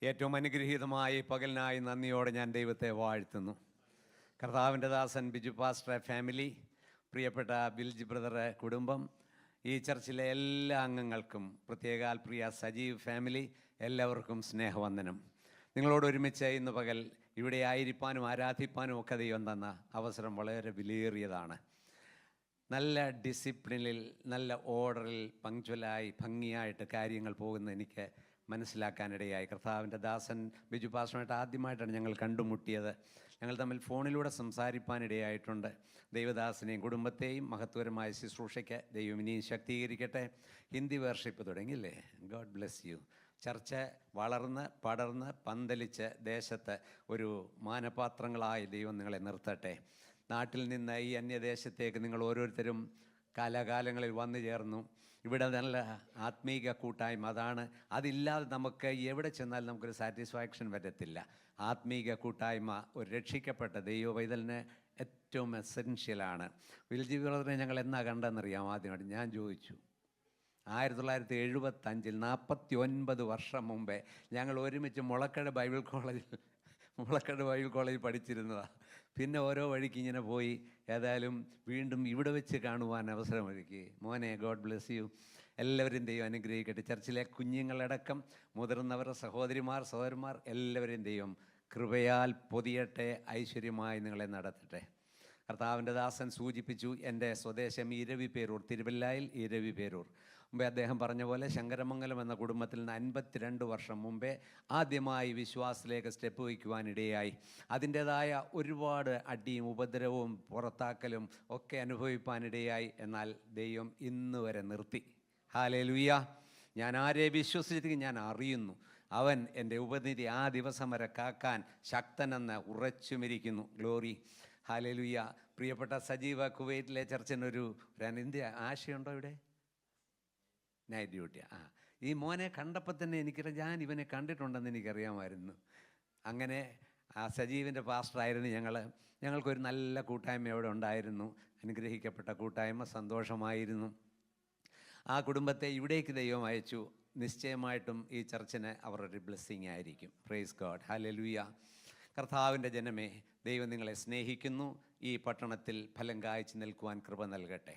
ഏറ്റവും അനുഗ്രഹീതമായ പകലിനായി നന്ദിയോടെ ഞാൻ ദൈവത്തെ വാഴ്ത്തുന്നു. കർത്താവിൻ്റെ ദാസൻ ബിജു പാസ്റ്റർ ഫാമിലി, പ്രിയപ്പെട്ട ബിൽജി ബ്രദറെ കുടുംബം, ഈ ചർച്ചിലെ എല്ലാ അംഗങ്ങൾക്കും, പ്രത്യേകാൽ പ്രിയ സജീവ് ഫാമിലി, എല്ലാവർക്കും സ്നേഹവന്ദനം. നിങ്ങളോട് ഒരുമിച്ച് ഇന്ന് പകൽ ഇവിടെ ആയിരിക്കാനും ആരാധിപ്പാനും ഒക്കെ ദൈവം തന്ന അവസരം വളരെ വിലയേറിയതാണ്. നല്ല ഡിസിപ്ലിനിൽ, നല്ല ഓർഡറിൽ, പങ്ക്ച്വലായി, ഭംഗിയായിട്ട് കാര്യങ്ങൾ പോകുന്ന എനിക്ക് മനസ്സിലാക്കാനിടയായി. കർത്താവിൻ്റെ ദാസൻ ബിജു പാസ്റ്ററുമായിട്ട് ആദ്യമായിട്ടാണ് ഞങ്ങൾ കണ്ടുമുട്ടിയത്. ഞങ്ങൾ തമ്മിൽ ഫോണിലൂടെ സംസാരിപ്പാനിടയായിട്ടുണ്ട്. ദൈവദാസനെയും കുടുംബത്തെയും മഹത്വരമായ ശുശ്രൂഷയ്ക്ക് ദൈവം ഇനിയും ശക്തീകരിക്കട്ടെ. ഹിന്ദി വർഷിപ്പ് തുടങ്ങിയില്ലേ? God bless you. ചർച്ച വളർന്ന് പടർന്ന് പന്തലിച്ച് ദേശത്ത് ഒരു മാനപാത്രങ്ങളായി ദൈവം നിങ്ങളെ നിർത്തട്ടെ. നാട്ടിൽ നിന്ന് ഈ അന്യദേശത്തേക്ക് നിങ്ങൾ ഓരോരുത്തരും കാലാകാലങ്ങളിൽ വന്നു ചേർന്നു. ഇവിടെ നല്ല ആത്മീക കൂട്ടായ്മ, അതാണ്. അതില്ലാതെ നമുക്ക് എവിടെ ചെന്നാലും നമുക്കൊരു സാറ്റിസ്ഫാക്ഷൻ വരത്തില്ല. ആത്മീക കൂട്ടായ്മ ഒരു രക്ഷിക്കപ്പെട്ട ദൈവവൈതലിന് ഏറ്റവും എസെൻഷ്യലാണ്. വിൽജി ബ്രദറിനെ ഞങ്ങൾ എന്നാ കണ്ടെന്നറിയാം? ആദ്യമായിട്ട് ഞാൻ ചോദിച്ചു. 1975 49 വർഷം മുമ്പേ ഞങ്ങൾ ഒരുമിച്ച് മുളക്കട ബൈബിൾ കോളേജിൽ പഠിച്ചിരുന്നതാണ്. പിന്നെ ഓരോ വഴിക്ക് ഇങ്ങനെ പോയി. ഏതായാലും വീണ്ടും ഇവിടെ വെച്ച് കാണുവാൻ അവസരമൊരുക്കി. മോനെ, ഗോഡ് ബ്ലെസ് യു. എല്ലാവരെയും ദൈവം അനുഗ്രഹിക്കട്ടെ. ചർച്ചിലെ കുഞ്ഞുങ്ങളടക്കം മുതിർന്നവർ, സഹോദരിമാർ, സഹോദരന്മാർ, എല്ലാവരെയും ദൈവം കൃപയാൽ പൊതിയട്ടെ, ഐശ്വര്യമായി നിങ്ങളെ നടത്തട്ടെ. കർത്താവിൻ്റെ ദാസൻ സൂചിപ്പിച്ചു, എൻ്റെ സ്വദേശം ഇരവിപേരൂർ, തിരുവല്ലായിൽ ഇരവിപേരൂർ. മുമ്പേ അദ്ദേഹം പറഞ്ഞ പോലെ ശങ്കരമംഗലം എന്ന കുടുംബത്തിൽ നിന്ന് 52 വർഷം മുമ്പേ ആദ്യമായി വിശ്വാസത്തിലേക്ക് സ്റ്റെപ്പ് വയ്ക്കുവാനിടയായി. അതിൻ്റേതായ ഒരുപാട് അടിയും ഉപദ്രവവും പുറത്താക്കലും ഒക്കെ അനുഭവിപ്പാനിടയായി. എന്നാൽ ദൈവം ഇന്ന് വരെ നിർത്തി. ഹല്ലേലൂയ. ഞാൻ ആരെ വിശ്വസിച്ചിരിക്കും ഞാൻ അറിയുന്നു, അവൻ എൻ്റെ ഉപനിധി ആ ദിവസം വരെ കാക്കാൻ ശക്തനെന്ന് ഉറച്ചുമിരിക്കുന്നു. Glory, hallelujah. പ്രിയപ്പെട്ട സജീവ, കുവൈറ്റിലെ ചർച്ചിനൊരു ഇന്ത്യ ആശയുണ്ടോ ഇവിടെ? നൈറ്റ് ഡ്യൂട്ടിയാണ്. ഈ മോനെ കണ്ടപ്പോൾ തന്നെ ഞാൻ ഇവനെ കണ്ടിട്ടുണ്ടെന്ന് എനിക്കറിയാമായിരുന്നു. അങ്ങനെ ആ സജീവിൻ്റെ പാസ്റ്ററായിരുന്നു ഞങ്ങൾക്കൊരു നല്ല കൂട്ടായ്മ അവിടെ ഉണ്ടായിരുന്നു. അനുഗ്രഹിക്കപ്പെട്ട കൂട്ടായ്മ, സന്തോഷമായിരുന്നു. ആ കുടുംബത്തെ ഇവിടേക്ക് ദൈവം അയച്ചു. നിശ്ചയമായിട്ടും ഈ ചർച്ചിന് അവരുടെ ബ്ലെസ്സിങ് ആയിരിക്കും. Praise God, hallelujah. കർത്താവിൻ്റെ ജനമേ, ദൈവം നിങ്ങളെ സ്നേഹിക്കുന്നു. ഈ പട്ടണത്തിൽ ഫലം കായ്ച്ചു നിൽക്കുവാൻ കൃപ നൽകട്ടെ.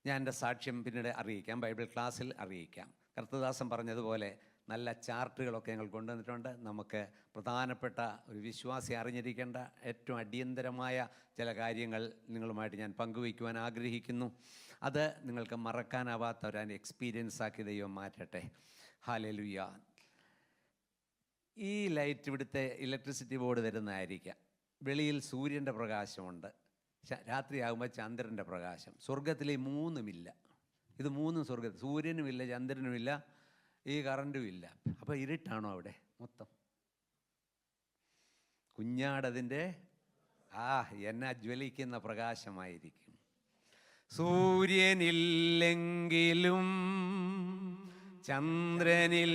ഞാൻ എൻ്റെ സാക്ഷ്യം പിന്നീട് അറിയിക്കാം, ബൈബിൾ ക്ലാസ്സിൽ അറിയിക്കാം. കർത്തദാസൻ പറഞ്ഞതുപോലെ നല്ല ചാർട്ടുകളൊക്കെ ഞങ്ങൾ കൊണ്ടുവന്നിട്ടുണ്ട്. നമുക്ക് പ്രധാനപ്പെട്ട ഒരു വിശ്വാസി അറിഞ്ഞിരിക്കേണ്ട ഏറ്റവും അടിയന്തരമായ ചില കാര്യങ്ങൾ നിങ്ങളുമായിട്ട് ഞാൻ പങ്കുവയ്ക്കുവാൻ ആഗ്രഹിക്കുന്നു. അത് നിങ്ങൾക്ക് മറക്കാനാവാത്ത ഒരു എക്സ്പീരിയൻസ് ആക്കി ദൈവം മാറ്റട്ടെ. ഹല്ലേലൂയ. ഈ ലൈറ്റ് ഇവിടുത്തെ ഇലക്ട്രിസിറ്റി ബോർഡ് തരുന്നതായിരിക്കാം. വെളിയിൽ സൂര്യൻ്റെ പ്രകാശമുണ്ട്, രാത്രിയാകുമ്പോൾ ചന്ദ്രൻ്റെ പ്രകാശം. സ്വർഗത്തിൽ ഈ മൂന്നുമില്ല. ഇത് മൂന്നും സ്വർഗത്തിൽ, സൂര്യനുമില്ല, ചന്ദ്രനുമില്ല, ഈ കറണ്ടും ഇല്ല. അപ്പോൾ ഇരുട്ടാണോ അവിടെ മൊത്തം? കുഞ്ഞാടതിൻ്റെ എന്നാ ജ്വലിക്കുന്ന പ്രകാശമായിരിക്കും. സൂര്യനില്ലെങ്കിലും ചന്ദ്രനില്ലെങ്കിലും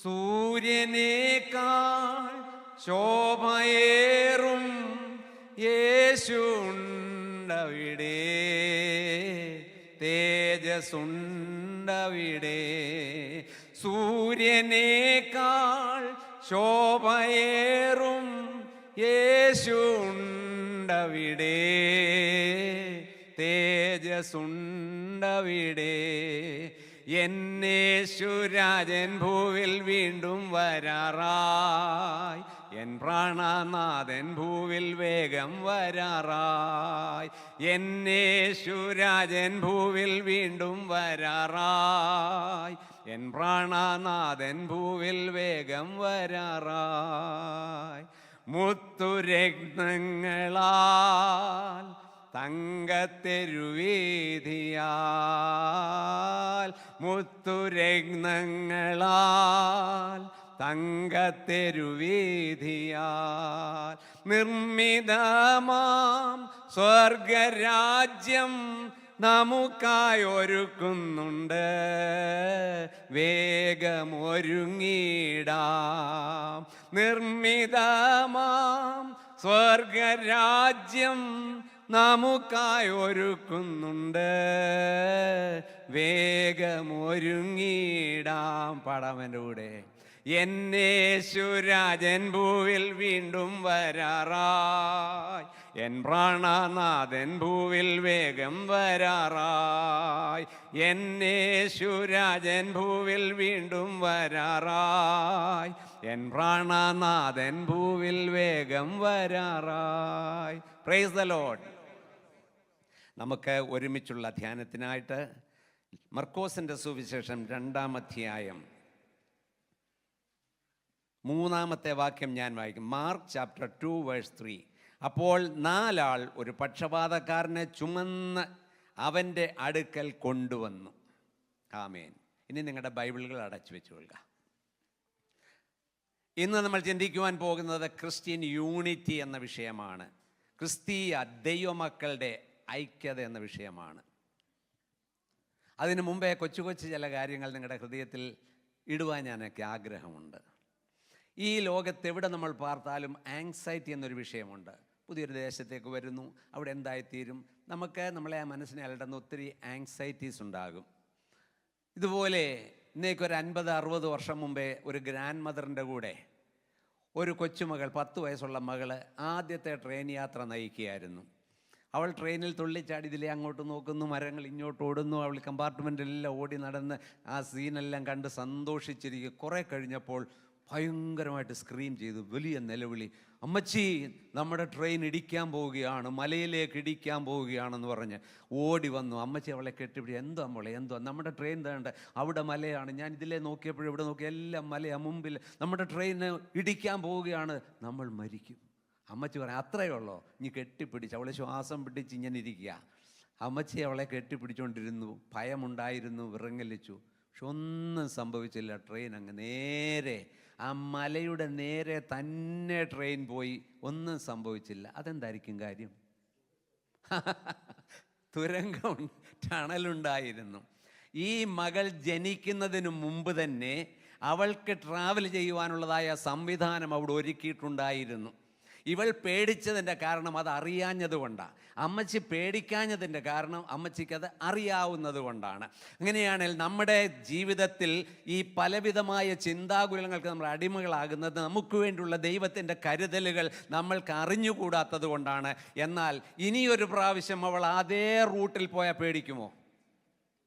സൂര്യനേക്കാൾ ശോഭയേറും യേശുണ്ടവിടെ, തേജസ്സുണ്ടവിടെ. സൂര്യനേക്കാൾ ശോഭയേറും യേശുണ്ടവിടെ, തേജസ്സുണ്ടവിടെ. എന്നേശുരാജൻ ഭൂവിൽ വീണ്ടും വരാറായി, എൻ പ്രാണനാഥൻ ഭൂവിൽ വേഗം വരാറായി. എന്നേശുരാജൻ ഭൂവിൽ വീണ്ടും വരാറായി, എൻ പ്രാണനാഥൻ ഭൂവിൽ വേഗം വരാറായി. മുത്തുരത്നങ്ങളാൽ തങ്കത്തെരുവീതിയാൽ, മുത്തുരത്നങ്ങളാൽ തങ്കത്തെരുവീതിയാൽ നിർമ്മിതമാം സ്വർഗരാജ്യം നമുക്കായി ഒരുക്കുന്നുണ്ട്. വേഗമൊരുങ്ങിടാം. നിർമ്മിതമാം സ്വർഗരാജ്യം നമുക്കായി ഒരുക്കുന്നുണ്ട്. വേഗമൊരുങ്ങിടാം. പാടാമെൻ്റെ കൂടെ. എന്നേശുരാജൻ ഭൂവിൽ വീണ്ടും വരാറായി, എൻ പ്രാണനാഥൻ ഭൂവിൽ വേഗം വരാറായി. എന്നേശുരാജൻ ഭൂവിൽ വീണ്ടും വരാറായി, എൻ പ്രാണനാഥൻ ഭൂവിൽ വേഗം വരാറായി. Praise the Lord. നമുക്ക് ഒരുമിച്ചുള്ള ധ്യാനത്തിനായിട്ട് മർക്കോസിൻ്റെ സുവിശേഷം 2-ാം അധ്യായം 3-ാമത്തെ വാക്യം ഞാൻ വായിക്കും. Mark chapter 2 verse 3. അപ്പോൾ 4 ആൾ ഒരു പക്ഷപാതക്കാരനെ ചുമന്ന് അവൻ്റെ അടുക്കൽ കൊണ്ടുവന്നു. ആമേൻ. ഇനി നിങ്ങളുടെ ബൈബിളുകൾ അടച്ചു വെച്ചുകൊള്ളുക. ഇന്ന് നമ്മൾ ചിന്തിക്കുവാൻ പോകുന്നത് ക്രിസ്ത്യൻ യൂണിറ്റി എന്ന വിഷയമാണ്. ക്രിസ്തീയ ദൈവമക്കളുടെ ഐക്യത എന്ന വിഷയമാണ്. അതിനു മുമ്പേ കൊച്ചു കൊച്ചു ചില കാര്യങ്ങൾ നിങ്ങളുടെ ഹൃദയത്തിൽ ഇടുവാൻ ഞാനൊക്കെ ആഗ്രഹമുണ്ട്. ഈ ലോകത്ത് എവിടെ നമ്മൾ പാർത്താലും ആങ്സൈറ്റി എന്നൊരു വിഷയമുണ്ട്. പുതിയൊരു ദേശത്തേക്ക് വരുന്നു, അവിടെ എന്തായിത്തീരും, നമ്മളെ ആ മനസ്സിനെ അലട്ടുന്ന ഒത്തിരി ആങ്സൈറ്റീസ് ഉണ്ടാകും. ഇതുപോലെ ഇന്നേക്കൊരു 50-60 വർഷം മുമ്പേ ഒരു ഗ്രാൻഡ് മദറിൻ്റെ കൂടെ ഒരു കൊച്ചുമകൾ, 10 വയസ്സുള്ള മകള് ആദ്യത്തെ ട്രെയിൻ യാത്ര നയിക്കുകയായിരുന്നു. അവൾ ട്രെയിനിൽ തുള്ളിച്ചാടി ഇതിലെ അങ്ങോട്ട് നോക്കുന്നു, മരങ്ങൾ ഇങ്ങോട്ട് ഓടുന്നു. അവൾ കമ്പാർട്ട്മെൻറ്റിലെല്ലാം ഓടി നടന്ന് ആ സീനെല്ലാം കണ്ട് സന്തോഷിച്ചിരിക്കും. കുറേ കഴിഞ്ഞപ്പോൾ ഭയങ്കരമായിട്ട് സ്ക്രീം ചെയ്തു, വലിയ നിലവിളി, അമ്മച്ചി നമ്മുടെ ട്രെയിൻ ഇടിക്കാൻ പോവുകയാണ്, മലയിലേക്ക് ഇടിക്കാൻ പോവുകയാണെന്ന് പറഞ്ഞ് ഓടി വന്നു. അമ്മച്ചി അവളെ കെട്ടിപ്പിടി, എന്തോ നമ്മളെ എന്തോ, നമ്മുടെ ട്രെയിൻ തേണ്ട അവിടെ മലയാണ്, ഞാൻ ഇതിലേ നോക്കിയപ്പോഴും ഇവിടെ നോക്കി എല്ലാം മലയാ മുമ്പിൽ, നമ്മുടെ ട്രെയിന് ഇടിക്കാൻ പോവുകയാണ്, നമ്മൾ മരിക്കും. അമ്മച്ചി പറയാം, അത്രയേ ഉള്ളോ, ഇനി കെട്ടിപ്പിടിച്ച് അവളെ ശ്വാസം പിടിച്ച് ഇങ്ങനെ ഇരിക്കുക. അമ്മച്ചി അവളെ കെട്ടിപ്പിടിച്ചുകൊണ്ടിരുന്നു. ഭയമുണ്ടായിരുന്നു, വിറങ്ങലിച്ചു. പക്ഷെ ഒന്നും സംഭവിച്ചില്ല. ട്രെയിൻ അങ്ങ് നേരെ ആ മലയുടെ നേരെ തന്നെ ട്രെയിൻ പോയി, ഒന്നും സംഭവിച്ചില്ല. അതെന്തായിരിക്കും കാര്യം? തുരങ്കം, ടണലുണ്ടായിരുന്നു. ഈ മകൾ ജനിക്കുന്നതിന് മുമ്പ് തന്നെ അവൾക്ക് ട്രാവൽ ചെയ്യുവാനുള്ളതായ സംവിധാനം അവിടെ ഒരുക്കിയിട്ടുണ്ടായിരുന്നു. ഇവൾ പേടിച്ചതിൻ്റെ കാരണം അത് അറിയാഞ്ഞത് കൊണ്ടാണ്. അമ്മച്ചി പേടിക്കാഞ്ഞതിൻ്റെ കാരണം അമ്മച്ചിക്കത് അറിയാവുന്നത് കൊണ്ടാണ്. അങ്ങനെയാണെങ്കിൽ നമ്മുടെ ജീവിതത്തിൽ ഈ പലവിധമായ ചിന്താകുലങ്ങൾക്ക് നമ്മൾ അടിമകളാകുന്നത് നമുക്ക് വേണ്ടിയുള്ള ദൈവത്തിൻ്റെ കരുതലുകൾ നമ്മൾക്ക് അറിഞ്ഞുകൂടാത്തത് കൊണ്ടാണ്. എന്നാൽ ഇനിയൊരു പ്രാവശ്യം അവൾ അതേ റൂട്ടിൽ പോയാൽ പേടിക്കുമോ?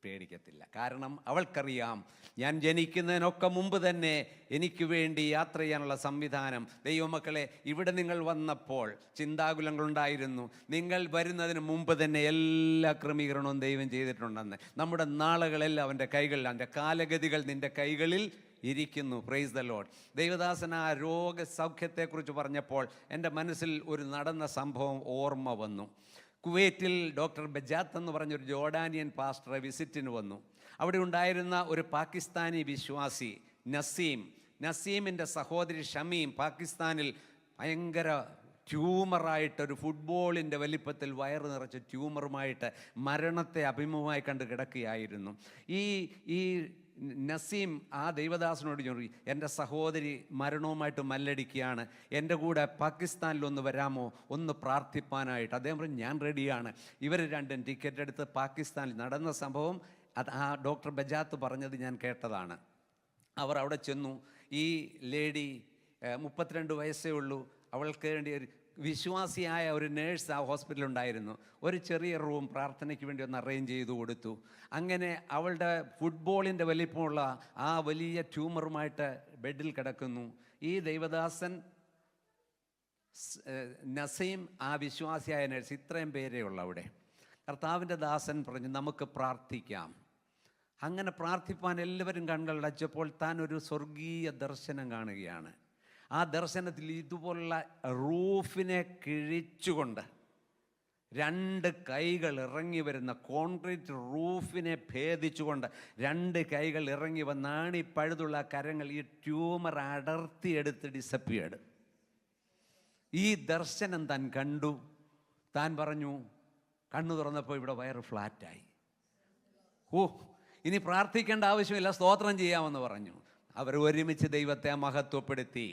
പേടിക്കത്തില്ല. കാരണം അവൾക്കറിയാം, ഞാൻ ജനിക്കുന്നതിനൊക്കെ മുമ്പ് തന്നെ എനിക്ക് വേണ്ടി യാത്ര ചെയ്യാനുള്ള സംവിധാനം. ദൈവമക്കളെ, ഇവിടെ നിങ്ങൾ വന്നപ്പോൾ ചിന്താകുലങ്ങളുണ്ടായിരുന്നു. നിങ്ങൾ വരുന്നതിന് മുമ്പ് തന്നെ എല്ലാ ക്രമീകരണവും ദൈവം ചെയ്തിട്ടുണ്ടെന്ന്. നമ്മുടെ നാളുകളെല്ലാം അവൻ്റെ കൈകളിൽ, അവൻ്റെ കാലഗതികൾ നിൻ്റെ കൈകളിൽ ഇരിക്കുന്നു. Praise the Lord. ദൈവദാസൻ ആ രോഗസൗഖ്യത്തെക്കുറിച്ച് പറഞ്ഞപ്പോൾ എൻ്റെ മനസ്സിൽ ഒരു നടന്ന സംഭവം ഓർമ്മ വന്നു. കുവൈറ്റിൽ ഡോക്ടർ ബജാത്ത് എന്ന് പറഞ്ഞൊരു ജോർഡാനിയൻ പാസ്റ്ററെ വിസിറ്റിന് വന്നു. അവിടെ ഉണ്ടായിരുന്ന ഒരു പാകിസ്ഥാനി വിശ്വാസി നസീമിൻ്റെ സഹോദരി ഷമീം പാകിസ്ഥാനിൽ ഭയങ്കര ട്യൂമറായിട്ട്, ഒരു ഫുട്ബോളിൻ്റെ വലിപ്പത്തിൽ വയറ് നിറച്ച ട്യൂമറുമായിട്ട് മരണത്തെ അഭിമുഖമായി കണ്ട് കിടക്കുകയായിരുന്നു. ഈ നസീം ആ ദൈവദാസനോട് ചോദിച്ചു, എൻ്റെ സഹോദരി മരണവുമായിട്ട് മല്ലടിക്കുകയാണ്, എൻ്റെ കൂടെ പാകിസ്ഥാനിലൊന്ന് വരാമോ, ഒന്ന് പ്രാർത്ഥിപ്പാനായിട്ട്. അദ്ദേഹം പറഞ്ഞു, ഞാൻ റെഡിയാണ്. ഇവർ രണ്ടും ടിക്കറ്റ് എടുത്ത് പാകിസ്ഥാനിൽ നടന്ന സംഭവം അത് ആ ഡോക്ടർ ബജാത്ത് പറഞ്ഞത് ഞാൻ കേട്ടതാണ്. അവർ അവിടെ ചെന്നു. ഈ ലേഡി 32 വയസ്സേ ഉള്ളൂ. അവൾക്ക് വേണ്ടി ഒരു വിശ്വാസിയായ ഒരു നേഴ്സ് ആ ഹോസ്പിറ്റലിൽ ഉണ്ടായിരുന്നു. ഒരു ചെറിയ റൂം പ്രാർത്ഥനയ്ക്ക് വേണ്ടി ഒന്ന് അറേഞ്ച് ചെയ്തു കൊടുത്തു. അങ്ങനെ അവളുടെ ഫുട്ബോളിൻ്റെ വലിപ്പമുള്ള ആ വലിയ ട്യൂമറുമായിട്ട് ബെഡിൽ കിടക്കുന്നു. ഈ ദൈവദാസൻ നസീം, ആ വിശ്വാസിയായ നേഴ്സ്, ഇത്രയും പേരേ ഉള്ളൂ അവിടെ. കർത്താവിൻ്റെ ദാസൻ പറഞ്ഞു, നമുക്ക് പ്രാർത്ഥിക്കാം. അങ്ങനെ പ്രാർത്ഥിപ്പാൻ എല്ലാവരും കണ്ണുകളടച്ചപ്പോൾ താൻ ഒരു സ്വർഗീയ ദർശനം കാണുകയാണ്. ആ ദർശനത്തിൽ ഇതുപോലുള്ള റൂഫിനെ കിഴിച്ചുകൊണ്ട് 2 കൈകൾ ഇറങ്ങി വരുന്ന, കോൺക്രീറ്റ് റൂഫിനെ ഭേദിച്ചുകൊണ്ട് 2 കൈകൾ ഇറങ്ങി വന്നാണ് ഈ പഴുതുള്ള കരങ്ങൾ ഈ ട്യൂമർ അടർത്തിയെടുത്ത് ഡിസപ്പിയർഡ്. ഈ ദർശനം താൻ കണ്ടു. താൻ പറഞ്ഞു, കണ്ണു തുറന്നപ്പോൾ ഇവിടെ വയറ് ഫ്ലാറ്റായി. ഇനി പ്രാർത്ഥിക്കേണ്ട ആവശ്യമില്ല, സ്തോത്രം ചെയ്യാമെന്ന് പറഞ്ഞു. അവർ ഒരുമിച്ച് ദൈവത്തെ മഹത്വപ്പെടുത്തി.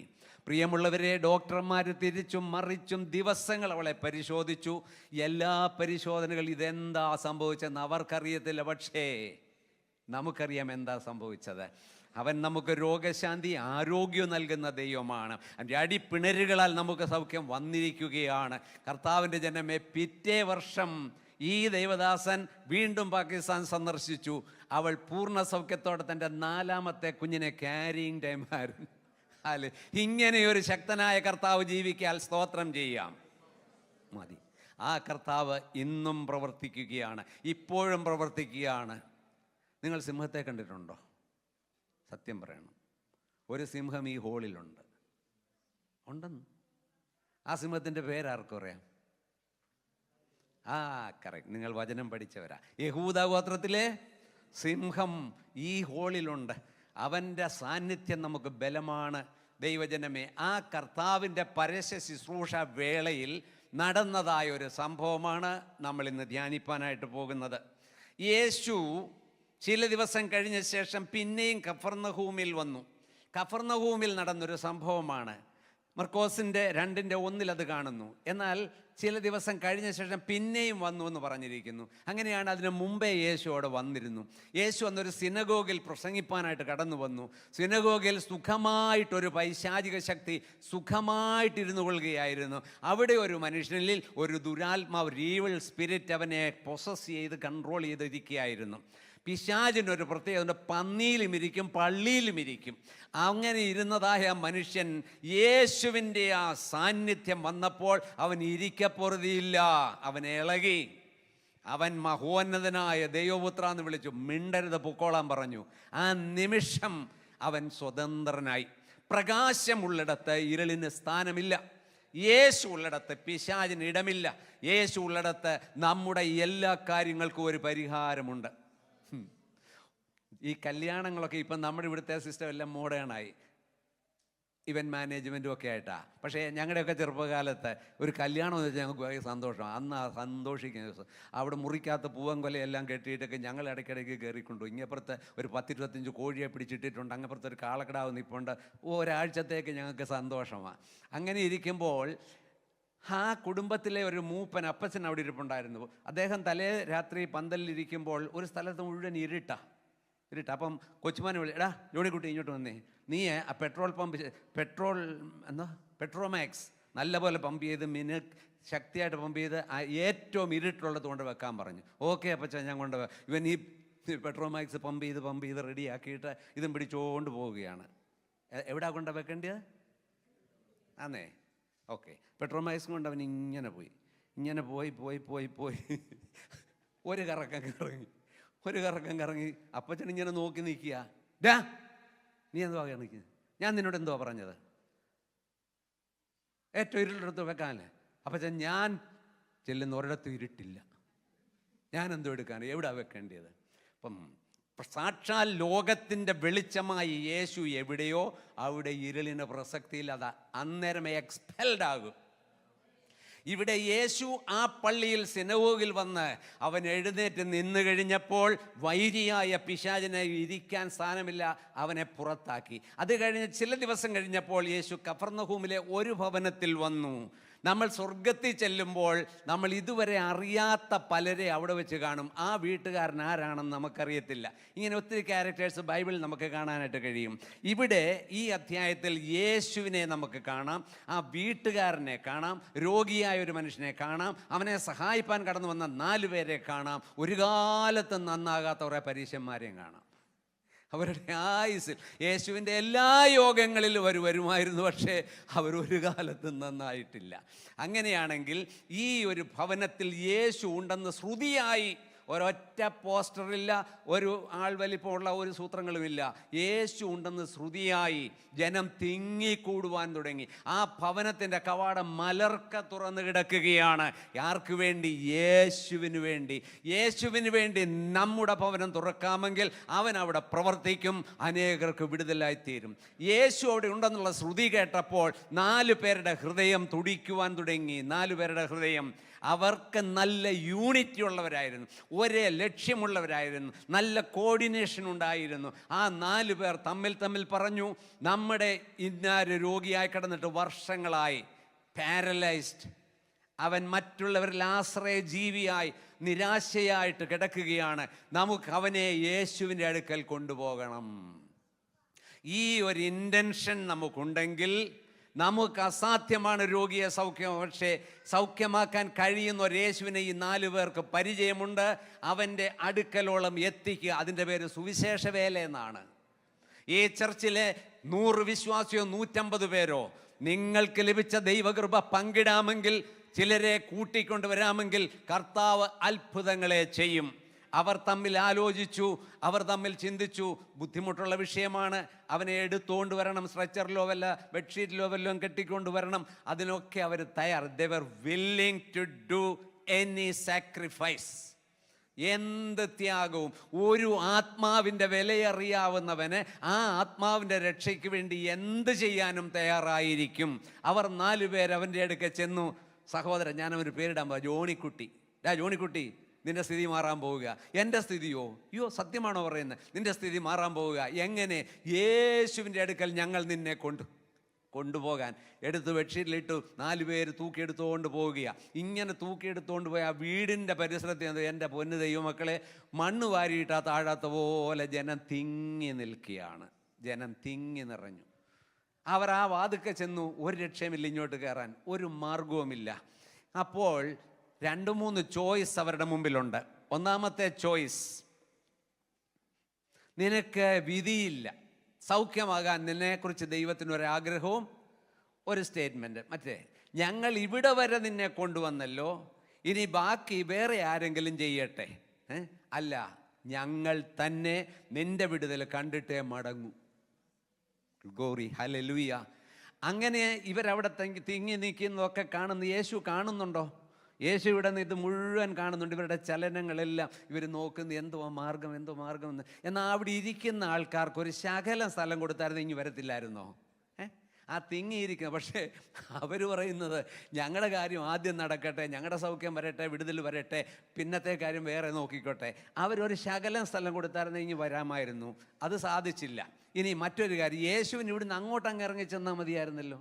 പ്രിയമുള്ളവരെ, ഡോക്ടർമാർ തിരിച്ചും മറിച്ചും ദിവസങ്ങൾ അവളെ പരിശോധിച്ചു. എല്ലാ പരിശോധനകൾ ഇതെന്താ സംഭവിച്ചെന്ന് അവർക്കറിയത്തില്ല. പക്ഷേ നമുക്കറിയാം എന്താ സംഭവിച്ചത്. അവൻ നമുക്ക് രോഗശാന്തി, ആരോഗ്യം നൽകുന്ന ദൈവമാണ്. അതിൻ്റെ അടിപ്പിണരുകളാൽ നമുക്ക് സൗഖ്യം വന്നിരിക്കുകയാണ്. കർത്താവിൻ്റെ ജനമേ, പിറ്റേ വർഷം ഈ ദൈവദാസൻ വീണ്ടും പാകിസ്ഥാൻ സന്ദർശിച്ചു. അവൾ പൂർണ്ണ സൗഖ്യത്തോടെ തൻ്റെ 4ാമത്തെ കുഞ്ഞിനെ ക്യാരിയിങ് ടൈം ആയിരുന്നു. അല്ലെ, ഇങ്ങനെയൊരു ശക്തനായ കർത്താവ് ജീവിക്കാൻ സ്തോത്രം ചെയ്യാം. മതി. ആ കർത്താവ് ഇന്നും പ്രവർത്തിക്കുകയാണ്, ഇപ്പോഴും പ്രവർത്തിക്കുകയാണ്. നിങ്ങൾ സിംഹത്തെ കണ്ടിട്ടുണ്ടോ? സത്യം പറയണം, ഒരു സിംഹം ഈ ഹോളിലുണ്ട്. ഉണ്ടെന്ന്. ആ സിംഹത്തിൻ്റെ പേരാർക്കും അറിയാം? കറക്റ്റ്, നിങ്ങൾ വചനം പഠിച്ചവരാ. യഹൂദ ഗോത്രത്തിലെ സിംഹം ഈ ഹോളിലുണ്ട്. അവൻ്റെ സാന്നിധ്യം നമുക്ക് ബലമാണ്. ദൈവജനമേ, ആ കർത്താവിൻ്റെ പരസ്യ ശുശ്രൂഷ വേളയിൽ നടന്നതായ ഒരു സംഭവമാണ് നമ്മൾ ഇന്ന് ധ്യാനിപ്പാനായിട്ട് പോകുന്നത്. യേശു ചില ദിവസം കഴിഞ്ഞ ശേഷം പിന്നെയും കഫർന്നഹൂമിൽ വന്നു. കഫർന്നഹൂമിൽ നടന്നൊരു സംഭവമാണ്. മർക്കോസിൻ്റെ 2:1 അത് കാണുന്നു. എന്നാൽ ചില ദിവസം കഴിഞ്ഞ ശേഷം പിന്നെയും വന്നു എന്ന് പറഞ്ഞിരിക്കുന്നു. അങ്ങനെയാണ് അതിന് മുമ്പേ യേശു അവിടെ വന്നിരുന്നു. യേശു അന്നൊരു സിനഗോഗിൽ പ്രസംഗിപ്പാനായിട്ട് കടന്നു വന്നു. സിനഗോഗിൽ സുഖമായിട്ടൊരു പൈശാചിക ശക്തി സുഖമായിട്ടിരുന്നു കൊള്ളുകയായിരുന്നു. അവിടെ ഒരു മനുഷ്യനിൽ ഒരു ദുരാത്മാവ്, ഈവിൾ സ്പിരിറ്റ് അവനെ പൊസസ് ചെയ്ത് കൺട്രോൾ ചെയ്തിരിക്കുകയായിരുന്നു. പിശാചിനൊരു പ്രത്യേകത, പന്നിയിലും ഇരിക്കും പള്ളിയിലും ഇരിക്കും. അങ്ങനെ ഇരുന്നതായ മനുഷ്യൻ യേശുവിൻ്റെ ആ സാന്നിധ്യം വന്നപ്പോൾ അവൻ ഇരിക്കപ്പൊറുതിയില്ല, അവൻ ഇളകി. അവൻ മഹോന്നതനായ ദൈവപുത്ര എന്ന് വിളിച്ചു. മിണ്ടരുത്, പൊക്കോളാൻ പറഞ്ഞു. ആ നിമിഷം അവൻ സ്വതന്ത്രനായി. പ്രകാശമുള്ളിടത്ത് ഇരുളിന് സ്ഥാനമില്ല. യേശു ഉള്ളിടത്ത് പിശാചിന് ഇടമില്ല. യേശു ഉള്ളിടത്ത് നമ്മുടെ എല്ലാ കാര്യങ്ങൾക്കും ഒരു പരിഹാരമുണ്ട്. ഈ കല്യാണങ്ങളൊക്കെ ഇപ്പം നമ്മുടെ ഇവിടുത്തെ സിസ്റ്റം എല്ലാം മോഡേണായി, ഇവൻറ്റ് മാനേജ്മെൻറ്റും ഒക്കെ ആയിട്ടാണ്. പക്ഷേ ഞങ്ങളുടെയൊക്കെ ചെറുപ്പകാലത്ത് ഒരു കല്യാണം എന്ന് വെച്ചാൽ ഞങ്ങൾക്ക് ഭയങ്കര സന്തോഷം. അന്ന് ആ സന്തോഷിക്കുന്ന ദിവസം അവിടെ മുറിക്കകത്ത് പൂവൻകൊലയെല്ലാം കെട്ടിയിട്ടൊക്കെ ഞങ്ങൾ ഇടയ്ക്കിടയ്ക്ക് കയറിക്കൊണ്ടു. ഇങ്ങപ്പുറത്ത് ഒരു 10-25 കോഴിയെ പിടിച്ചിട്ടിട്ടുണ്ട്, അങ്ങപ്പുറത്ത് ഒരു കാളക്കിടാവ് നിൽപ്പുണ്ട്. ഒരാഴ്ചത്തേക്ക് ഞങ്ങൾക്ക് സന്തോഷമാണ്. അങ്ങനെ ഇരിക്കുമ്പോൾ ആ കുടുംബത്തിലെ ഒരു മൂപ്പൻ അപ്പച്ചൻ അവിടെ ഇരിപ്പുണ്ടായിരുന്നു. അദ്ദേഹം തലേ രാത്രി പന്തലിരിക്കുമ്പോൾ ഒരു സ്ഥലത്ത് മുഴുവൻ ഇരുട്ടാണ്. അപ്പം കൊച്ചുമാനെ എടാ ജോണിക്കുട്ടി ഇങ്ങോട്ട് വന്നേ, നീ ആ പെട്രോമാക്സ് നല്ലപോലെ പമ്പ് ചെയ്ത് ശക്തിയായിട്ട് പമ്പ് ചെയ്ത് ആ ഏറ്റവും ഇരുട്ടുള്ളത് കൊണ്ട് വെക്കാൻ പറഞ്ഞു. ഓക്കെ അപ്പച്ച, ഞാൻ കൊണ്ട് ഇവൻ ഈ പെട്രോമാക്സ് പമ്പ് ചെയ്ത് റെഡിയാക്കിയിട്ട് ഇതും പിടിച്ചുകൊണ്ട് പോവുകയാണ്. എവിടാ കൊണ്ട് വെക്കേണ്ടത്? ആന്നേ, ഓക്കെ. പെട്രോമാക്സ് കൊണ്ട് അവൻ ഇങ്ങനെ പോയി ഒരു കറക്കം കറങ്ങി അപ്പച്ചൻ ഇങ്ങനെ നോക്കി നിൽക്കുക. ഡാ, നീ എന്തുവാ കാണിക്കുന്നത്? ഞാൻ നിന്നോട് എന്തുവാ പറഞ്ഞത്? ഏറ്റവും ഇരുട്ടെടുത്ത് വെക്കാനല്ലേ? അപ്പച്ചൻ, ഞാൻ ചെല്ലുന്ന ഒരിടത്തും ഇരുട്ടില്ല, ഞാൻ എന്തോ എടുക്കാണ്, എവിടാ വെക്കേണ്ടത്? അപ്പം സാക്ഷാൽ ലോകത്തിൻ്റെ വെളിച്ചമായി യേശു എവിടെയോ അവിടെ ഇരുളിന് പ്രസക്തിയിൽ അത് അന്നേരമേ എക്സ്പെൽഡ് ആകും. ഇവിടെ യേശു ആ പള്ളിയിൽ സിനഗോഗിൽ വന്ന് അവൻ എഴുന്നേറ്റ് നിന്ന് കഴിഞ്ഞപ്പോൾ വൈരിയായ പിശാചിനെ ഇരിക്കാൻ സ്ഥാനമില്ല, അവനെ പുറത്താക്കി. അത് കഴിഞ്ഞ് ചില ദിവസം കഴിഞ്ഞപ്പോൾ യേശു കഫർന്നഹൂമിലെ ഒരു ഭവനത്തിൽ വന്നു. നമ്മൾ സ്വർഗത്തിൽ ചെല്ലുമ്പോൾ നമ്മൾ ഇതുവരെ അറിയാത്ത പലരെ അവിടെ വെച്ച് കാണും. ആ വീട്ടുകാരൻ ആരാണെന്ന് നമുക്കറിയത്തില്ല. ഇങ്ങനെ ഒത്തിരി ക്യാരക്ടേഴ്സ് ബൈബിളിൽ നമുക്ക് കാണാനായിട്ട് കഴിയും. ഇവിടെ ഈ അധ്യായത്തിൽ യേശുവിനെ നമുക്ക് കാണാം, ആ വീട്ടുകാരനെ കാണാം, രോഗിയായ ഒരു മനുഷ്യനെ കാണാം, അവനെ സഹായിപ്പാൻ കടന്നു വന്ന 4 പേരെ കാണാം, ഒരു കാലത്തും നന്നാകാത്ത കുറേ പരീശന്മാരെയും കാണാം. അവരുടെ ആയുസ്സിൽ യേശുവിൻ്റെ എല്ലാ യോഗങ്ങളിലും വരുമായിരുന്നു, പക്ഷേ അവരൊരു കാലത്തും നന്നായിട്ടില്ല. അങ്ങനെയാണെങ്കിൽ ഈ ഒരു ഭവനത്തിൽ യേശു ഉണ്ടെന്ന് ശ്രുതിയായി. ഒരൊറ്റ പോസ്റ്ററില്ല, ഒരു ആൾ വലിപ്പമുള്ള ഒരു സൂത്രങ്ങളുമില്ല. യേശു ഉണ്ടെന്ന് ശ്രുതിയായി ജനം തിങ്ങിക്കൂടുവാൻ തുടങ്ങി. ആ ഭവനത്തിൻ്റെ കവാടം മലർക്ക തുറന്നു കിടക്കുകയാണ്. ആർക്ക് വേണ്ടി? യേശുവിന് വേണ്ടി. യേശുവിന് വേണ്ടി നമ്മുടെ ഭവനം തുറക്കാമെങ്കിൽ അവൻ അവിടെ പ്രവർത്തിക്കും, അനേകർക്ക് വിടുതലായിത്തീരും. യേശു അവിടെ ഉണ്ടെന്നുള്ള ശ്രുതി കേട്ടപ്പോൾ 4 പേരുടെ ഹൃദയം തുടിക്കുവാൻ തുടങ്ങി. 4 പേരുടെ ഹൃദയം, അവർക്ക് നല്ല യൂണിറ്റി ഉള്ളവരായിരുന്നു, ഒരേ ലക്ഷ്യമുള്ളവരായിരുന്നു, നല്ല കോർഡിനേഷൻ ഉണ്ടായിരുന്നു. ആ 4 പേർ തമ്മിൽ പറഞ്ഞു, നമ്മുടെ ഇന്നാര് രോഗിയായി കിടന്നിട്ട് വർഷങ്ങളായി, പാരലൈസ്ഡ്, അവൻ മറ്റുള്ളവരിൽ ആശ്രയ ജീവിയായി നിരാശയായിട്ട് കിടക്കുകയാണ്. നമുക്ക് അവനെ യേശുവിൻ്റെ അടുക്കൽ കൊണ്ടുപോകണം. ഈ ഒരു ഇൻറ്റൻഷൻ നമുക്കുണ്ടെങ്കിൽ നമുക്ക് അസാധ്യമാണ് രോഗിയെ പക്ഷേ സൗഖ്യമാക്കാൻ കഴിയുന്ന ഒരു യേശുവിനെ ഈ 4 പേർക്ക് പരിചയമുണ്ട്. അവൻ്റെ അടുക്കലോളം എത്തിക്കുക. അതിൻ്റെ പേര് സുവിശേഷ വേല എന്നാണ്. ഈ ചർച്ചിലെ 100 വിശ്വാസിയോ 150 പേരോ നിങ്ങൾക്ക് ലഭിച്ച ദൈവകൃപ പങ്കിടാമെങ്കിൽ, ചിലരെ കൂട്ടിക്കൊണ്ടുവരാമെങ്കിൽ കർത്താവ് അത്ഭുതങ്ങളെ ചെയ്യും. അവർ തമ്മിൽ ആലോചിച്ചു, അവർ തമ്മിൽ ചിന്തിച്ചു. ബുദ്ധിമുട്ടുള്ള വിഷയമാണ്, അവനെ എടുത്തുകൊണ്ട് വരണം, സ്ട്രെച്ചറിലോ വല്ല ബെഡ്ഷീറ്റിലോ വല്ലതും കെട്ടിക്കൊണ്ട് വരണം. അതിനൊക്കെ അവർ തയ്യാർ. They were willing to do any sacrifice. എന്ത് ത്യാഗവും. ഒരു ആത്മാവിൻ്റെ വിലയറിയാവുന്നവന് ആ ആത്മാവിൻ്റെ രക്ഷയ്ക്ക് വേണ്ടി എന്ത് ചെയ്യാനും തയ്യാറായിരിക്കും. അവർ 4 പേര് അവൻ്റെ അടുക്ക ചെന്നു. സഹോദരൻ, ഞാനവന് പേരിടാൻ പോവാ, ജോണിക്കുട്ടി. ജോണിക്കുട്ടി, നിന്റെ സ്ഥിതി മാറാൻ പോവുക. എൻ്റെ സ്ഥിതിയോ? അയ്യോ, സത്യമാണോ പറയുന്നത്? നിന്റെ സ്ഥിതി മാറാൻ പോവുക. എങ്ങനെ? യേശുവിൻ്റെ അടുക്കൽ ഞങ്ങൾ നിന്നെ കൊണ്ടുപോകാൻ. എടുത്ത് ബെഡ്ഷീറ്റിലിട്ടു. 4 പേര് തൂക്കിയെടുത്തുകൊണ്ട് പോവുകയാണ്. ഇങ്ങനെ തൂക്കിയെടുത്തുകൊണ്ട് പോയി ആ വീടിൻ്റെ പരിസരത്ത് എൻ്റെ പൊന്നു ദൈവമക്കളെ, മണ്ണ് വാരിയിട്ടാ താഴാത്ത പോലെ ജനം തിങ്ങി നിൽക്കുകയാണ്. ജനം തിങ്ങി നിറഞ്ഞു. അവർ ആ വാതുക്കെ ചെന്നു. ഒരു രക്ഷയുമില്ല, ഇങ്ങോട്ട് കയറാൻ ഒരു മാർഗവുമില്ല. അപ്പോൾ 2-3 ചോയ്സ് അവരുടെ മുമ്പിലുണ്ട്. ഒന്നാമത്തെ ചോയ്സ്, നിനക്ക് വിധിയില്ല, സൗഖ്യമാകാൻ നിന്നെക്കുറിച്ച് ദൈവത്തിനൊരാഗ്രഹവും ഒരു സ്റ്റേറ്റ്മെൻറ്റ്. മറ്റേ, ഞങ്ങൾ ഇവിടെ വരെ നിന്നെ കൊണ്ടുവന്നല്ലോ, ഇനി ബാക്കി വേറെ ആരെങ്കിലും ചെയ്യട്ടെ. അല്ല, ഞങ്ങൾ തന്നെ നിന്റെ വിടുതൽ കണ്ടിട്ടേ മടങ്ങൂ. ഗോറി ഹല്ലേലൂയ. അങ്ങനെ ഇവരവിടെ തിങ്ങി നിൽക്കുന്നതൊക്കെ കാണുന്നു. യേശു കാണുന്നുണ്ടോ? യേശു ഇവിടെ നിന്ന് ഇത് മുഴുവൻ കാണുന്നുണ്ട്. ഇവരുടെ ചലനങ്ങളെല്ലാം ഇവർ നോക്കുന്നത് എന്തോ മാർഗം എന്ന്. എന്നാൽ അവിടെ ഇരിക്കുന്ന ആൾക്കാർക്ക് ഒരു ശകലം സ്ഥലം കൊടുത്തായിരുന്നു ഇനി വരത്തില്ലായിരുന്നോ? ആ തിങ്ങിയിരിക്കുന്നത്. പക്ഷേ അവർ പറയുന്നത്, ഞങ്ങളുടെ കാര്യം ആദ്യം നടക്കട്ടെ, ഞങ്ങളുടെ സൗഖ്യം വരട്ടെ, വിടുതൽ വരട്ടെ, പിന്നത്തെ കാര്യം വേറെ നോക്കിക്കോട്ടെ. അവരൊരു ശകലം സ്ഥലം കൊടുത്തായിരുന്നു ഇനി വരാമായിരുന്നു. അത് സാധിച്ചില്ല. ഇനി മറ്റൊരു കാര്യം, യേശുവിന് ഇവിടുന്ന് അങ്ങോട്ടങ്ങ് ഇറങ്ങി ചെന്നാൽ മതിയായിരുന്നല്ലോ.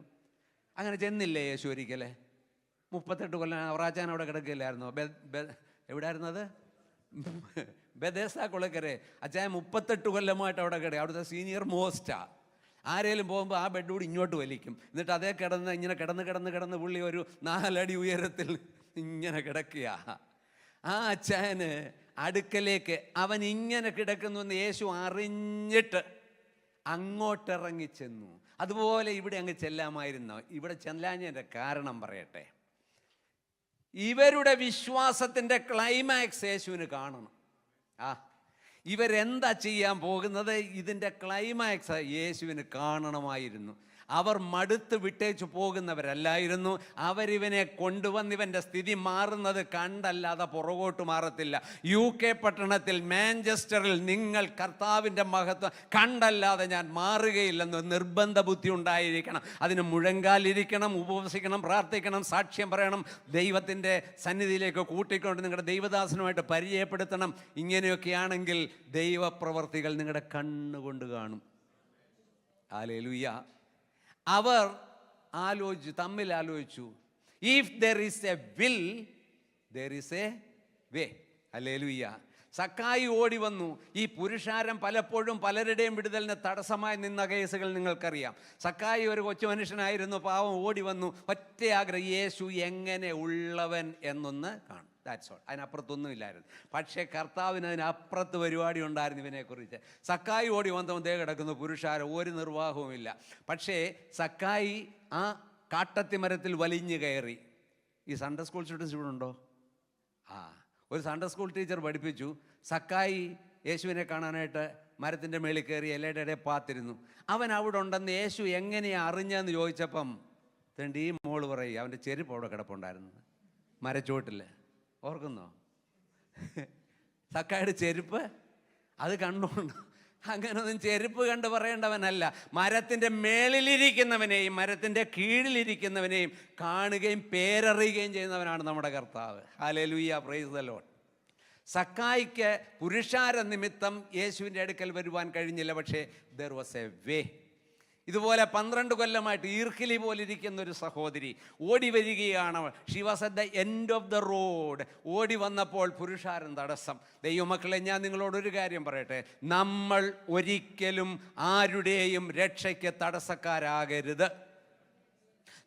അങ്ങനെ ചെന്നില്ലേ യേശു ഒരിക്കലേ? 38 കൊല്ലം അവറാച്ചാൻ അവിടെ കിടക്കില്ലായിരുന്നോ? എവിടെയായിരുന്നത്? ബെദേസ്ത കുളക്കരെ. അച്ചായ 38 കൊല്ലമായിട്ട് അവിടെ കിടക്കുക. അവിടുത്തെ സീനിയർ മോസ്റ്റാ. ആരേലും പോകുമ്പോൾ ആ ബെഡ് കൂടി ഇങ്ങോട്ട് വലിക്കും. എന്നിട്ട് അതേ ഇങ്ങനെ കിടന്ന് പുള്ളി ഒരു 4 അടി ഉയരത്തിൽ ഇങ്ങനെ കിടക്കുക. ആ അച്ചായന് അടുക്കലേക്ക് അവൻ ഇങ്ങനെ കിടക്കുന്നു യേശു അറിഞ്ഞിട്ട് അങ്ങോട്ടിറങ്ങി ചെന്നു. അതുപോലെ ഇവിടെ അങ്ങ് ചെല്ലാമായിരുന്നോ? ഇവിടെ ചെല്ലാഞ്ഞതിൻ്റെ കാരണം പറയട്ടെ. ഇവരുടെ വിശ്വാസത്തിൻ്റെ ക്ലൈമാക്സ് യേശുവിന് കാണണം. ഇവരെന്താ ചെയ്യാൻ പോകുന്നത്? ഇതിൻ്റെ ക്ലൈമാക്സ് യേശുവിന് കാണണമായിരുന്നു. അവർ മടുത്ത് വിട്ടേച്ചു പോകുന്നവരല്ലായിരുന്നു. അവരിവനെ കൊണ്ടുവന്നിവൻ്റെ സ്ഥിതി മാറുന്നത് കണ്ടല്ലാതെ പുറകോട്ട് മാറത്തില്ല. UK പട്ടണത്തിൽ, മാഞ്ചസ്റ്ററിൽ നിങ്ങൾ കർത്താവിൻ്റെ മഹത്വം കണ്ടല്ലാതെ ഞാൻ മാറുകയില്ലെന്ന് നിർബന്ധ ബുദ്ധി ഉണ്ടായിരിക്കണം. അതിന് മുഴങ്കാലിരിക്കണം, ഉപവസിക്കണം, പ്രാർത്ഥിക്കണം, സാക്ഷ്യം പറയണം, ദൈവത്തിൻ്റെ സന്നിധിയിലേക്ക് കൂട്ടിക്കൊണ്ട് നിങ്ങളുടെ ദൈവദാസനുമായിട്ട് പരിചയപ്പെടുത്തണം. ഇങ്ങനെയൊക്കെയാണെങ്കിൽ ദൈവപ്രവർത്തികൾ നിങ്ങളുടെ കണ്ണുകൊണ്ട് കാണും. ഹല്ലേലൂയ. അവർ തമ്മിൽ ആലോചിച്ചു. If there is a will, there is a way. ഹല്ലേലൂയ. സക്കായി ഓടി വന്നു. ഈ പുരുഷാരം പലപ്പോഴും പലരുടെയും വിടുതലിന് തടസ്സമായി നിന്ന കേസുകൾ നിങ്ങൾക്കറിയാം. സക്കായി ഒരു കൊച്ചു മനുഷ്യനായിരുന്നു, പാവം ഓടി വന്നു. ഒറ്റ ആഗ്രഹം, യേശു എങ്ങനെ ഉള്ളവൻ എന്നൊന്ന് കാണും. That's all. അതിനപ്പുറത്തൊന്നുമില്ലായിരുന്നു. പക്ഷേ കർത്താവിന് അതിനപ്പുറത്ത് പരിപാടി ഉണ്ടായിരുന്നു ഇവനെക്കുറിച്ച്. സക്കായി ഓടി വന്നവൻ ദേ കിടക്കുന്നു, പുരുഷാരം, ഒരു നിർവാഹവുമില്ല. പക്ഷേ സക്കായി ആ കാട്ടത്തിമരത്തിൽ വലിഞ്ഞു കയറി. ഈ സൺഡേ സ്കൂൾ സ്റ്റുഡൻസ് ഇവിടെ ഉണ്ടോ? ഒരു സൺഡേ സ്കൂൾ ടീച്ചർ പഠിപ്പിച്ചു, സക്കായി യേശുവിനെ കാണാനായിട്ട് മരത്തിൻ്റെ മേളിൽ കയറി ഇലയുടെ ഇടയിൽ പാത്തിരുന്നു. അവൻ അവിടെ ഉണ്ടെന്ന് യേശു എങ്ങനെയാണ് അറിഞ്ഞതെന്ന് ചോദിച്ചപ്പം ഈ മോള് പറയും, അവൻ്റെ ചെരുപ്പ് അവിടെ കിടപ്പുണ്ടായിരുന്നു മരച്ചോട്ടിൽ. ഓർക്കുന്നോ? സക്കായുടെ ചെരുപ്പ് അത് കണ്ടുകൊണ്ട്. അങ്ങനൊന്നും ചെരുപ്പ് കണ്ട് പറയേണ്ടവനല്ല. മരത്തിൻ്റെ മേളിലിരിക്കുന്നവനെയും മരത്തിൻ്റെ കീഴിലിരിക്കുന്നവനെയും കാണുകയും പേരറിയുകയും ചെയ്യുന്നവനാണ് നമ്മുടെ കർത്താവ്. ഹല്ലേലൂയ, പ്രൈസ് ദി ലോർഡ്. സക്കായിക്ക് പുരുഷാര നിമിത്തം യേശുവിൻ്റെ അടുക്കൽ വരുവാൻ കഴിഞ്ഞില്ല. പക്ഷേ ദെർ വാസ് എ വേ. ഇതുപോലെ 12 കൊല്ലമായിട്ട് ഈർക്കിലി പോലിരിക്കുന്ന ഒരു സഹോദരി ഓടി വരികയാണ്. She was at the end of the road. ഓടി വന്നപ്പോൾ പുരുഷാരം തടസ്സം. ദൈവമക്കളെ, ഞാൻ നിങ്ങളോടൊരു കാര്യം പറയട്ടെ, നമ്മൾ ഒരിക്കലും ആരുടെയും രക്ഷയ്ക്ക് തടസ്സക്കാരാകരുത്.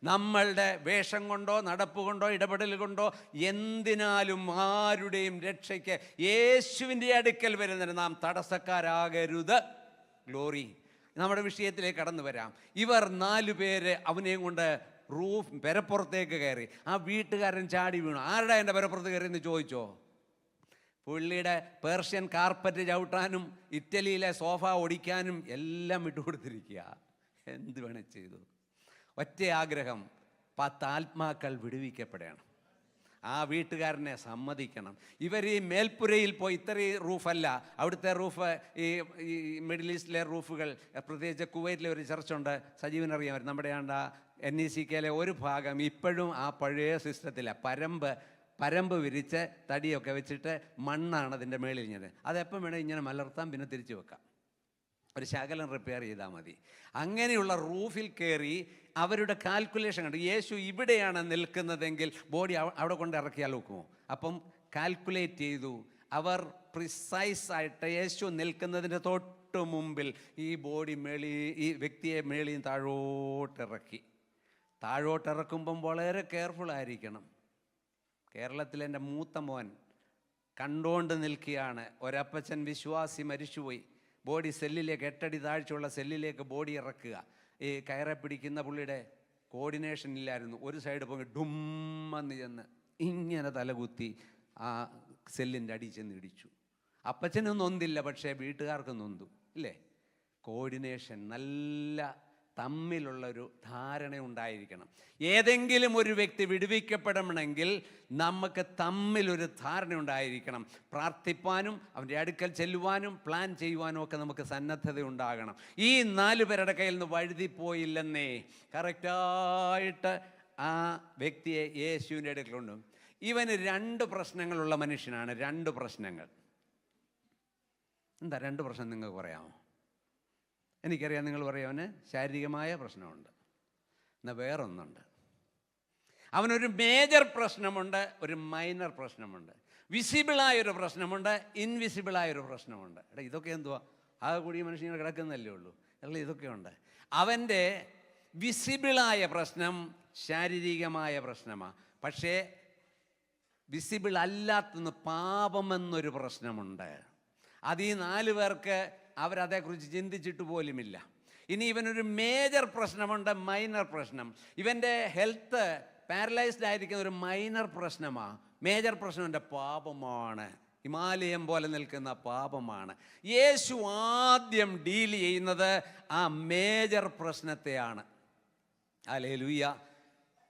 നമ്മളുടെ വേഷം കൊണ്ടോ നടപ്പ് കൊണ്ടോ ഇടപെടൽ കൊണ്ടോ എന്തിനാലും ആരുടെയും രക്ഷയ്ക്ക് യേശുവിൻ്റെ അടുക്കൽ വരുന്നതിന് നാം തടസ്സക്കാരാകരുത്. ഗ്ലോറി. നമ്മുടെ വിഷയത്തിലേക്ക് കടന്നു വരാം. ഇവർ 4 പേര് അവനെയും കൊണ്ട് പെരപ്പുറത്തേക്ക് കയറി. ആ വീട്ടുകാരൻ ചാടി വീണു. ആരുടെ എൻ്റെ പെരപ്പുറത്ത് കയറി എന്ന് ചോദിച്ചോ? പുള്ളിയുടെ പേർഷ്യൻ കാർപ്പറ്റ് ചവിട്ടാനും ഇറ്റലിയിലെ സോഫ ഒടിക്കാനും എല്ലാം വിട്ടുകൊടുത്തിരിക്കുക. എന്ത് വേണേ ചെയ്തു. ഒറ്റ ആഗ്രഹം, 10 ആത്മാക്കൾ വിടുവിക്കപ്പെടണം. ആ വീട്ടുകാരനെ സമ്മതിക്കണം. ഇവർ ഈ മേൽപ്പുരയിൽ പോയി, ഇത്രയും റൂഫല്ല, അവിടുത്തെ റൂഫ് ഈ മിഡിൽ ഈസ്റ്റിലെ റൂഫുകൾ, പ്രത്യേകിച്ച് കുവൈറ്റിലെ ഒരു ചർച്ചുണ്ട്, സജീവനറിയാം, നമ്മുടെ NECKയിലെ ഒരു ഭാഗം ഇപ്പോഴും ആ പഴയ സിസ്റ്റത്തിലാണ്. പരമ്പ് വിരിച്ച് തടിയൊക്കെ വെച്ചിട്ട് മണ്ണാണ് അതിൻ്റെ മേളിൽ ഇങ്ങനെ. അതെപ്പം വേണേൽ ഇങ്ങനെ മലർത്താം, പിന്നെ തിരിച്ചു വെക്കാം. ഒരു ശകലം റിപ്പയർ ചെയ്താൽ മതി. അങ്ങനെയുള്ള റൂഫിൽ കയറി അവരുടെ കാൽക്കുലേഷൻ കണ്ടു. യേശു ഇവിടെയാണ് നിൽക്കുന്നതെങ്കിൽ ബോഡി അവിടെ കൊണ്ട് ഇറക്കിയാൽ നോക്കുമോ? അപ്പം കാൽക്കുലേറ്റ് ചെയ്തു. അവർ പ്രിസൈസായിട്ട് യേശു നിൽക്കുന്നതിൻ്റെ തൊട്ട് മുമ്പിൽ ഈ ബോഡി ഈ വ്യക്തിയെ മേളിയും താഴോട്ടിറക്കി. താഴോട്ടിറക്കുമ്പം വളരെ കെയർഫുള്ളായിരിക്കണം. കേരളത്തിൽ എൻ്റെ മൂത്ത മോൻ കണ്ടുകൊണ്ട് നിൽക്കുകയാണ്. ഒരപ്പച്ചൻ വിശ്വാസി മരിച്ചുപോയി. ബോഡി സെല്ലിലേക്ക് 8 അടി താഴ്ചയുള്ള സെല്ലിലേക്ക് ബോഡി ഇറക്കുക. ഈ കയറെ പിടിക്കുന്ന പുള്ളിയുടെ കോർഡിനേഷൻ ഇല്ലായിരുന്നു. ഒരു സൈഡ് പോയി ഡുമ്മെന്ന് ചെന്ന് ഇങ്ങനെ തലകുത്തി ആ സെല്ലിൻ്റെ അടി ചെന്ന് ഇടിച്ചു. അപ്പച്ചനും നൊന്തില്ല, പക്ഷേ വീട്ടുകാർക്ക് നൊന്തു ഇല്ലേ? കോർഡിനേഷൻ, നല്ല തമ്മിലുള്ളൊരു ധാരണ ഉണ്ടായിരിക്കണം. ഏതെങ്കിലും ഒരു വ്യക്തി വിടുവിക്കപ്പെടണമെങ്കിൽ നമുക്ക് തമ്മിലൊരു ധാരണ ഉണ്ടായിരിക്കണം. പ്രാർത്ഥിപ്പാനും അവൻ്റെ അടുക്കൽ ചെല്ലുവാനും പ്ലാൻ ചെയ്യുവാനും ഒക്കെ നമുക്ക് സന്നദ്ധത ഉണ്ടാകണം. ഈ 4 പേരുടെ കയ്യിൽ നിന്ന് വഴുതിപ്പോയില്ലെന്നേ. കറക്റ്റായിട്ട് ആ വ്യക്തിയെ യേശുവിൻ്റെ അടുക്കൽ കൊണ്ടു. ഇവന് 2 പ്രശ്നങ്ങളുള്ള മനുഷ്യനാണ്. 2 പ്രശ്നങ്ങൾ. എന്താ 2 പ്രശ്നം നിങ്ങൾക്ക് പറയാമോ? എനിക്കറിയാം, നിങ്ങൾ പറയും അവന് ശാരീരികമായ പ്രശ്നമുണ്ട്. എന്നാൽ വേറൊന്നുണ്ട്. അവനൊരു മേജർ പ്രശ്നമുണ്ട്, ഒരു മൈനർ പ്രശ്നമുണ്ട്. വിസിബിളായൊരു പ്രശ്നമുണ്ട്, ഇൻവിസിബിളായൊരു പ്രശ്നമുണ്ട്. എടാ, ഇതൊക്കെ എന്തുവാ? ആ കൂടി മനുഷ്യങ്ങൾ കിടക്കുന്നല്ലേ ഉള്ളൂ. അല്ല, ഇതൊക്കെയുണ്ട്. അവൻ്റെ വിസിബിളായ പ്രശ്നം ശാരീരികമായ പ്രശ്നമാണ്. പക്ഷേ വിസിബിൾ അല്ലാത്തൊന്ന് പാപമെന്നൊരു പ്രശ്നമുണ്ട്. അത് ഈ 4 പേർക്ക് അവരതേക്കുറിച്ച് ചിന്തിച്ചിട്ട് പോലുമില്ല. ഇനി ഇവനൊരു മേജർ പ്രശ്നമുണ്ട്, മൈനർ പ്രശ്നം. ഇവൻ്റെ ഹെൽത്ത് പാരലൈസ്ഡ് ആയിരിക്കുന്ന ഒരു മൈനർ പ്രശ്നമാണ്. മേജർ പ്രശ്നം എൻ്റെ പാപമാണ്. ഹിമാലയം പോലെ നിൽക്കുന്ന പാപമാണ്. യേശു ആദ്യം ഡീൽ ചെയ്യുന്നത് ആ മേജർ പ്രശ്നത്തെയാണ്. ഹല്ലേലൂയ.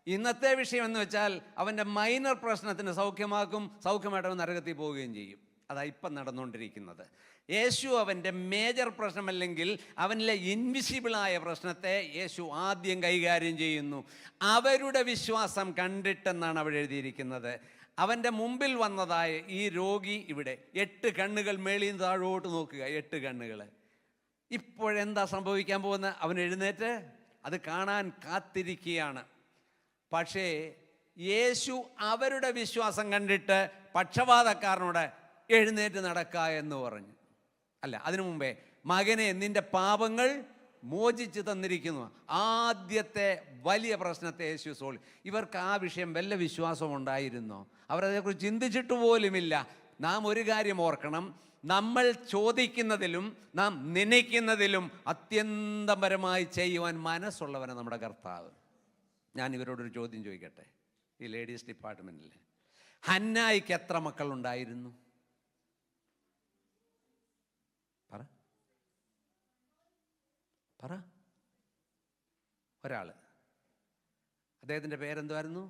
ഇന്നത്തെ വിഷയം എന്ന് വെച്ചാൽ അവൻ്റെ മൈനർ പ്രശ്നത്തിന് സൗഖ്യമായിട്ട് അവൻ നരകത്തിൽ പോവുകയും ചെയ്യും. അതാ ഇപ്പം നടന്നുകൊണ്ടിരിക്കുന്നത്. യേശു അവൻ്റെ മേജർ പ്രശ്നമല്ലെങ്കിൽ അവനിലെ ഇൻവിസിബിളായ പ്രശ്നത്തെ യേശു ആദ്യം കൈകാര്യം ചെയ്യുന്നു. അവരുടെ വിശ്വാസം കണ്ടിട്ടെന്നാണ് അവിടെ എഴുതിയിരിക്കുന്നത്. അവൻ്റെ മുമ്പിൽ വന്നതായ ഈ രോഗി ഇവിടെ 8 കണ്ണുകൾ മേളിയും താഴോട്ട് നോക്കുക. 8 കണ്ണുകൾ. ഇപ്പോഴെന്താ സംഭവിക്കാൻ പോകുന്നത്? അവൻ എഴുന്നേറ്റ് അത് കാണാൻ കാത്തിരിക്കുകയാണ്. പക്ഷേ യേശു അവരുടെ വിശ്വാസം കണ്ടിട്ട് പക്ഷപാതക്കാരനോട് എഴുന്നേറ്റ് നടക്കുക എന്ന് പറഞ്ഞു. അല്ല, അതിനു മുമ്പേ, മകനെ, നിന്റെ പാപങ്ങൾ മോചിച്ച് തന്നിരിക്കുന്നു. ആദ്യത്തെ വലിയ പ്രശ്നത്തെ യേശു സോൾവ്. ഇവർക്ക് ആ വിഷയം വല്ല വിശ്വാസം ഉണ്ടായിരുന്നോ? അവരതേക്കുറിച്ച് ചിന്തിച്ചിട്ട് പോലുമില്ല. നാം ഒരു കാര്യം ഓർക്കണം, നമ്മൾ ചോദിക്കുന്നതിലും നാം നനയ്ക്കുന്നതിലും അത്യന്തപരമായി ചെയ്യുവാൻ മനസ്സുള്ളവനാണ് നമ്മുടെ കർത്താവ്. ഞാൻ ഇവരോടൊരു ചോദ്യം ചോദിക്കട്ടെ. ഈ ലേഡീസ് ഡിപ്പാർട്ട്മെൻറ്റിൽ ഹന്നായിക്ക് എത്ര മക്കളുണ്ടായിരുന്നു? പറ. ഒരാൾ. അദ്ദേഹത്തിൻ്റെ പേരെന്തുമായിരുന്നു?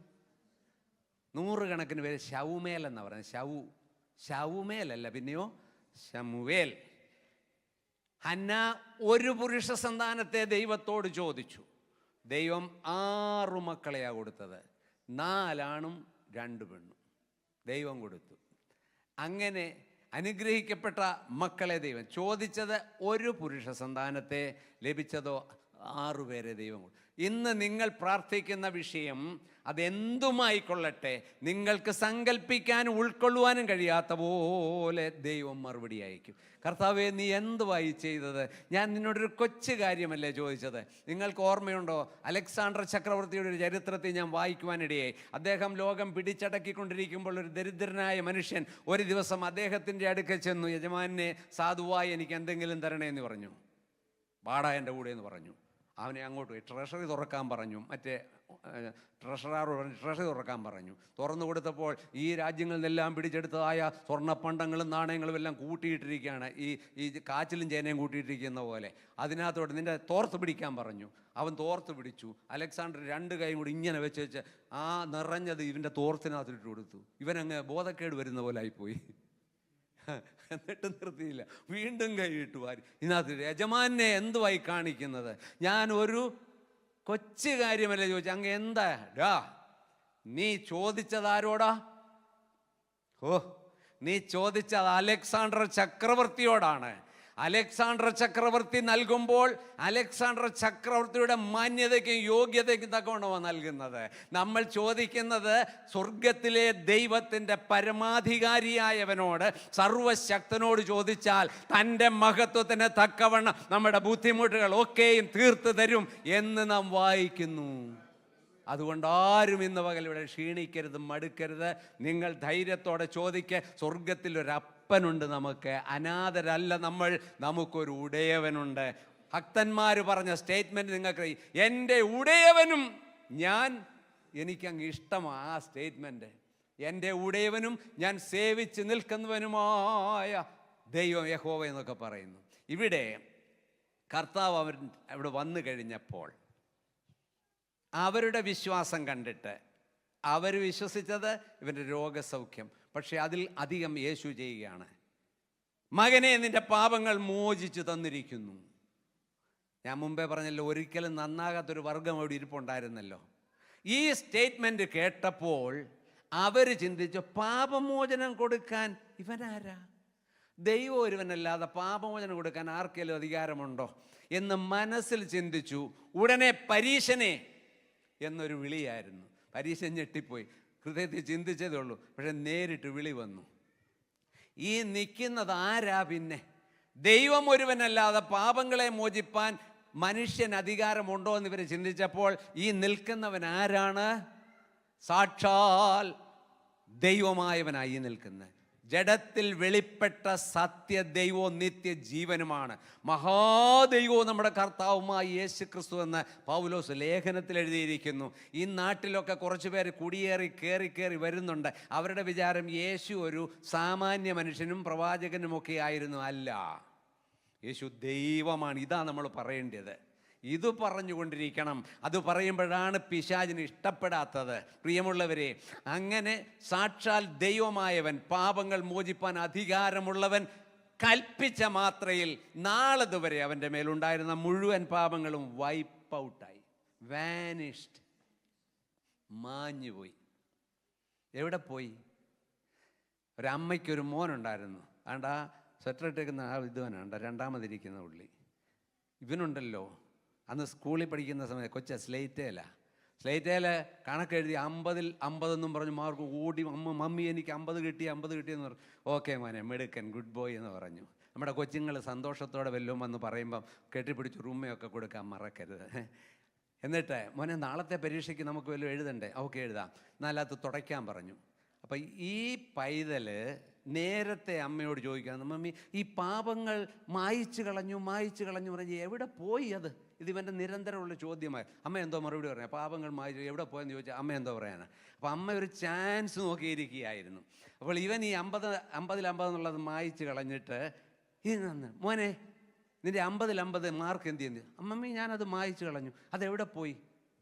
100 കണക്കിന് പേര്. ശൗമേൽ എന്നാണ് പറയുന്നത്. ശൗമേലല്ല, പിന്നെയോ ശമുവേൽ. ഹന്ന ഒരു പുരുഷ സന്താനത്തെ ദൈവത്തോട് ചോദിച്ചു. ദൈവം 6 മക്കളെയാണ് കൊടുത്തത്. 4 ആണും 2 പെണ്ണും ദൈവം കൊടുത്തു. അങ്ങനെ അനുഗ്രഹിക്കപ്പെട്ട മക്കളെ ദൈവം ചോദിച്ചത് ഒരു പുരുഷ സന്താനത്തെ, ലഭിച്ചതോ 6 പേരെ ദൈവം കൊടുത്തു. ഇന്ന് നിങ്ങൾ പ്രാർത്ഥിക്കുന്ന വിഷയം അതെന്തുമായിക്കൊള്ളട്ടെ, നിങ്ങൾക്ക് സങ്കല്പിക്കാനും ഉൾക്കൊള്ളുവാനും കഴിയാത്ത പോലെ ദൈവം മറുപടി അയക്കും. കർത്താവേ, നീ എന്തുവായി ചെയ്തത്? ഞാൻ നിന്നോടൊരു കൊച്ചു കാര്യമല്ലേ ചോദിച്ചത്. നിങ്ങൾക്ക് ഓർമ്മയുണ്ടോ? അലക്സാണ്ടർ ചക്രവർത്തിയുടെ ഒരു ചരിത്രത്തിൽ ഞാൻ വായിക്കുവാനിടയായി. അദ്ദേഹം ലോകം പിടിച്ചടക്കിക്കൊണ്ടിരിക്കുമ്പോൾ ഒരു ദരിദ്രനായ മനുഷ്യൻ ഒരു ദിവസം അദ്ദേഹത്തിൻ്റെ അടുക്കൽ ചെന്നു, യജമാനെ സാധുവായി എനിക്ക് എന്തെങ്കിലും തരണേ എന്ന് പറഞ്ഞു. വാടാ എൻ്റെ കൂടെ എന്ന് പറഞ്ഞു. അവനെ അങ്ങോട്ട് പോയി ട്രഷറി തുറക്കാൻ പറഞ്ഞു. മറ്റേ ട്രഷറാറോട് പറഞ്ഞു ട്രഷറി തുറക്കാൻ പറഞ്ഞു. തുറന്നു കൊടുത്തപ്പോൾ ഈ രാജ്യങ്ങളിൽ നിന്നെല്ലാം പിടിച്ചെടുത്തതായ സ്വർണ്ണപ്പണ്ടങ്ങളും നാണയങ്ങളും എല്ലാം കൂട്ടിയിട്ടിരിക്കുകയാണ്. ഈ കാച്ചിലും ചേനയും കൂട്ടിയിട്ടിരിക്കുന്ന പോലെ. അതിനകത്തോട്ട് നിൻ്റെ തോർത്ത് പിടിക്കാൻ പറഞ്ഞു. അവൻ തോർത്ത് പിടിച്ചു. അലക്സാണ്ടർ 2 കൈയും കൂടി ഇങ്ങനെ വെച്ച് ആ നിറഞ്ഞത് ഇവൻ്റെ തോർത്തിനകത്തിട്ട് കൊടുത്തു. ഇവനങ്ങ് ബോധക്കേട് വരുന്ന പോലെ ആയിപ്പോയി. എന്നിട്ട് നിർത്തിയില്ല, വീണ്ടും കൈയിട്ടു വാരി. ഇതിനകത്ത് യജമാനെ എന്തുവായി കാണിക്കുന്നത്? ഞാൻ ഒരു കൊച്ചു കാര്യമല്ലേ ചോദിച്ചു. അങ്ങ് എന്താ ഡാ നീ ചോദിച്ചതാരോടാ? നീ ചോദിച്ചത് അലക്സാണ്ടർ ചക്രവർത്തിയോടാണ്. അലക്സാണ്ടർ ചക്രവർത്തി നൽകുമ്പോൾ അലക്സാണ്ടർ ചക്രവർത്തിയുടെ മാന്യതയ്ക്കും യോഗ്യതയ്ക്കും തക്കവണ്ണമാണ് നൽകുന്നത്. നമ്മൾ ചോദിക്കുന്നത് സ്വർഗത്തിലെ ദൈവത്തിൻ്റെ പരമാധികാരിയായവനോട്, സർവശക്തനോട് ചോദിച്ചാൽ തൻ്റെ മഹത്വത്തിന് തക്കവണ്ണം നമ്മുടെ ബുദ്ധിമുട്ടുകൾ ഒക്കെയും തീർത്തു തരും എന്ന് നാം വായിക്കുന്നു. അതുകൊണ്ട് ആരും ഇന്ന് പകൽ ഇവിടെ ക്ഷീണിക്കരുത്, മടുക്കരുത്. നിങ്ങൾ ധൈര്യത്തോടെ ചോദിക്കുക. സ്വർഗത്തിലൊരപ്പനുണ്ട് നമുക്ക്, അനാഥരല്ല നമ്മൾ, നമുക്കൊരു ഉടയവനുണ്ട്. ഭക്തന്മാർ പറഞ്ഞ സ്റ്റേറ്റ്മെൻറ്റ് നിങ്ങൾക്ക്, എൻ്റെ ഉടയവനും ഞാൻ, എനിക്കങ്ങ് ഇഷ്ടമാണ് ആ സ്റ്റേറ്റ്മെൻറ്റ്. എൻ്റെ ഉടയവനും ഞാൻ സേവിച്ച് നിൽക്കുന്നവനുമായ ദൈവം യഹോവ എന്നൊക്കെ പറയുന്നു. ഇവിടെ കർത്താവ് അവിടെ വന്നു കഴിഞ്ഞപ്പോൾ അവരുടെ വിശ്വാസം കണ്ടിട്ട് അവർ വിശ്വസിച്ചത് ഇവൻ്റെ രോഗസൗഖ്യം. പക്ഷെ അതിൽ അധികം യേശു ചെയ്യുകയാണ്. മകനെ, നിൻ്റെ പാപങ്ങൾ മോചിച്ചു തന്നിരിക്കുന്നു. ഞാൻ മുമ്പേ പറഞ്ഞല്ലോ, ഒരിക്കലും നന്നാകാത്തൊരു വർഗം അവിടെ ഇരിപ്പുണ്ടായിരുന്നല്ലോ. ഈ സ്റ്റേറ്റ്മെൻറ്റ് കേട്ടപ്പോൾ അവർ ചിന്തിച്ചു, പാപമോചനം കൊടുക്കാൻ ഇവനാരാ? ദൈവം ഒരുവനല്ലാതെ പാപമോചനം കൊടുക്കാൻ ആർക്കെങ്കിലും അധികാരമുണ്ടോ എന്ന് മനസ്സിൽ ചിന്തിച്ചു. ഉടനെ പരീശനെ എന്നൊരു വിളിയായിരുന്നു. പരീശൻ ഞെട്ടിപ്പോയി. ഹൃദയത്തിൽ ചിന്തിച്ചതേ ഉള്ളൂ, പക്ഷെ നേരിട്ട് വിളി വന്നു. ഈ നിൽക്കുന്നത് ആരാ? പിന്നെ ദൈവം ഒരുവനല്ലാതെ പാപങ്ങളെ മോചിപ്പാൻ മനുഷ്യൻ അധികാരമുണ്ടോ എന്ന് ഇവർ ചിന്തിച്ചപ്പോൾ ഈ നിൽക്കുന്നവൻ ആരാണ്? സാക്ഷാൽ ദൈവമായവനായി നിൽക്കുന്നത്. ജഡത്തിൽ വെളിപ്പെട്ട സത്യ ദൈവവും നിത്യജീവനുമാണ്. മഹാദൈവവും നമ്മുടെ കർത്താവുമായ യേശു ക്രിസ്തു എന്ന് പൗലോസ് ലേഖനത്തിൽ എഴുതിയിരിക്കുന്നു. ഈ നാട്ടിലൊക്കെ കുറച്ച് പേര് കുടിയേറി കയറി വരുന്നുണ്ട്. അവരുടെ വിചാരം യേശു ഒരു സാമാന്യ മനുഷ്യനും പ്രവാചകനുമൊക്കെ ആയിരുന്നു. അല്ല, യേശു ദൈവമാണ്. ഇതാ നമ്മൾ പറയേണ്ടത്. ഇത് പറഞ്ഞുകൊണ്ടിരിക്കണം. അത് പറയുമ്പോഴാണ് പിശാചിന് ഇഷ്ടപ്പെടാത്തത്. പ്രിയമുള്ളവരെ, അങ്ങനെ സാക്ഷാൽ ദൈവമായവൻ, പാപങ്ങൾ മോചിപ്പാൻ അധികാരമുള്ളവൻ കൽപ്പിച്ച മാത്രയിൽ നാളതുവരെ അവൻ്റെ മേലുണ്ടായിരുന്ന മുഴുവൻ പാപങ്ങളും വൈപ്പ് ഔട്ടായി, വാനിഷ്ഡ്, മാഞ്ഞുപോയി. എവിടെ പോയി? ഒരമ്മയ്ക്കൊരു മോനുണ്ടായിരുന്നു. ആണ്ടാ സ്വെറ്റർ ഇട്ടേക്കുന്ന ആ വിദ്വാനാണ്ട രണ്ടാമതിരിക്കുന്ന പുള്ളി. ഇവനുണ്ടല്ലോ, അന്ന് സ്കൂളിൽ പഠിക്കുന്ന സമയത്ത് കൊച്ച സ്ലേറ്റേല കണക്കെഴുതി 50ൽ 50 എന്നും പറഞ്ഞ് മാർക്ക് ഓടി, മമ്മി എനിക്ക് 50 കിട്ടിയെന്ന് പറഞ്ഞു. ഓക്കെ മോനെ, മിടുക്കൻ, ഗുഡ് ബോയ് എന്ന് പറഞ്ഞു. നമ്മുടെ കൊച്ചുങ്ങൾ സന്തോഷത്തോടെ വല്ലതും വന്ന് പറയുമ്പം കെട്ടിപ്പിടിച്ച് റൂമയൊക്കെ കൊടുക്കാൻ മറക്കരുത്. എന്നിട്ട് മോനെ, നാളത്തെ പരീക്ഷയ്ക്ക് നമുക്ക് വല്ലതും എഴുതണ്ടേ? ഓക്കെ എഴുതാം. എന്നാലത് തുടയ്ക്കാൻ പറഞ്ഞു. അപ്പം ഈ പൈതൽ നേരത്തെ അമ്മയോട് ചോദിക്കുകയാണ്, മമ്മി ഈ പാപങ്ങൾ മായിച്ചു കളഞ്ഞു പറഞ്ഞ് എവിടെ പോയി? അത് ഇതിവൻ്റെ നിരന്തരമുള്ള ചോദ്യമായി. അമ്മ എന്തോ മറുപടി പറയാം, പാപങ്ങൾ മായിച്ചു എവിടെ പോയെന്ന് ചോദിച്ചാൽ അമ്മ എന്തോ പറയാനാണ്. അപ്പോൾ അമ്മ ഒരു ചാൻസ് നോക്കിയിരിക്കുകയായിരുന്നു. അപ്പോൾ ഇവൻ ഈ 50ൽ 50 എന്നുള്ളത് മായിച്ചു കളഞ്ഞിട്ട്, മോനെ നിൻ്റെ 50ൽ 50 മാർക്ക് എന്ത് ചെയ്യുന്നത്? അമ്മമ്മി ഞാനത് മായിച്ചു കളഞ്ഞു. അതെവിടെ പോയി?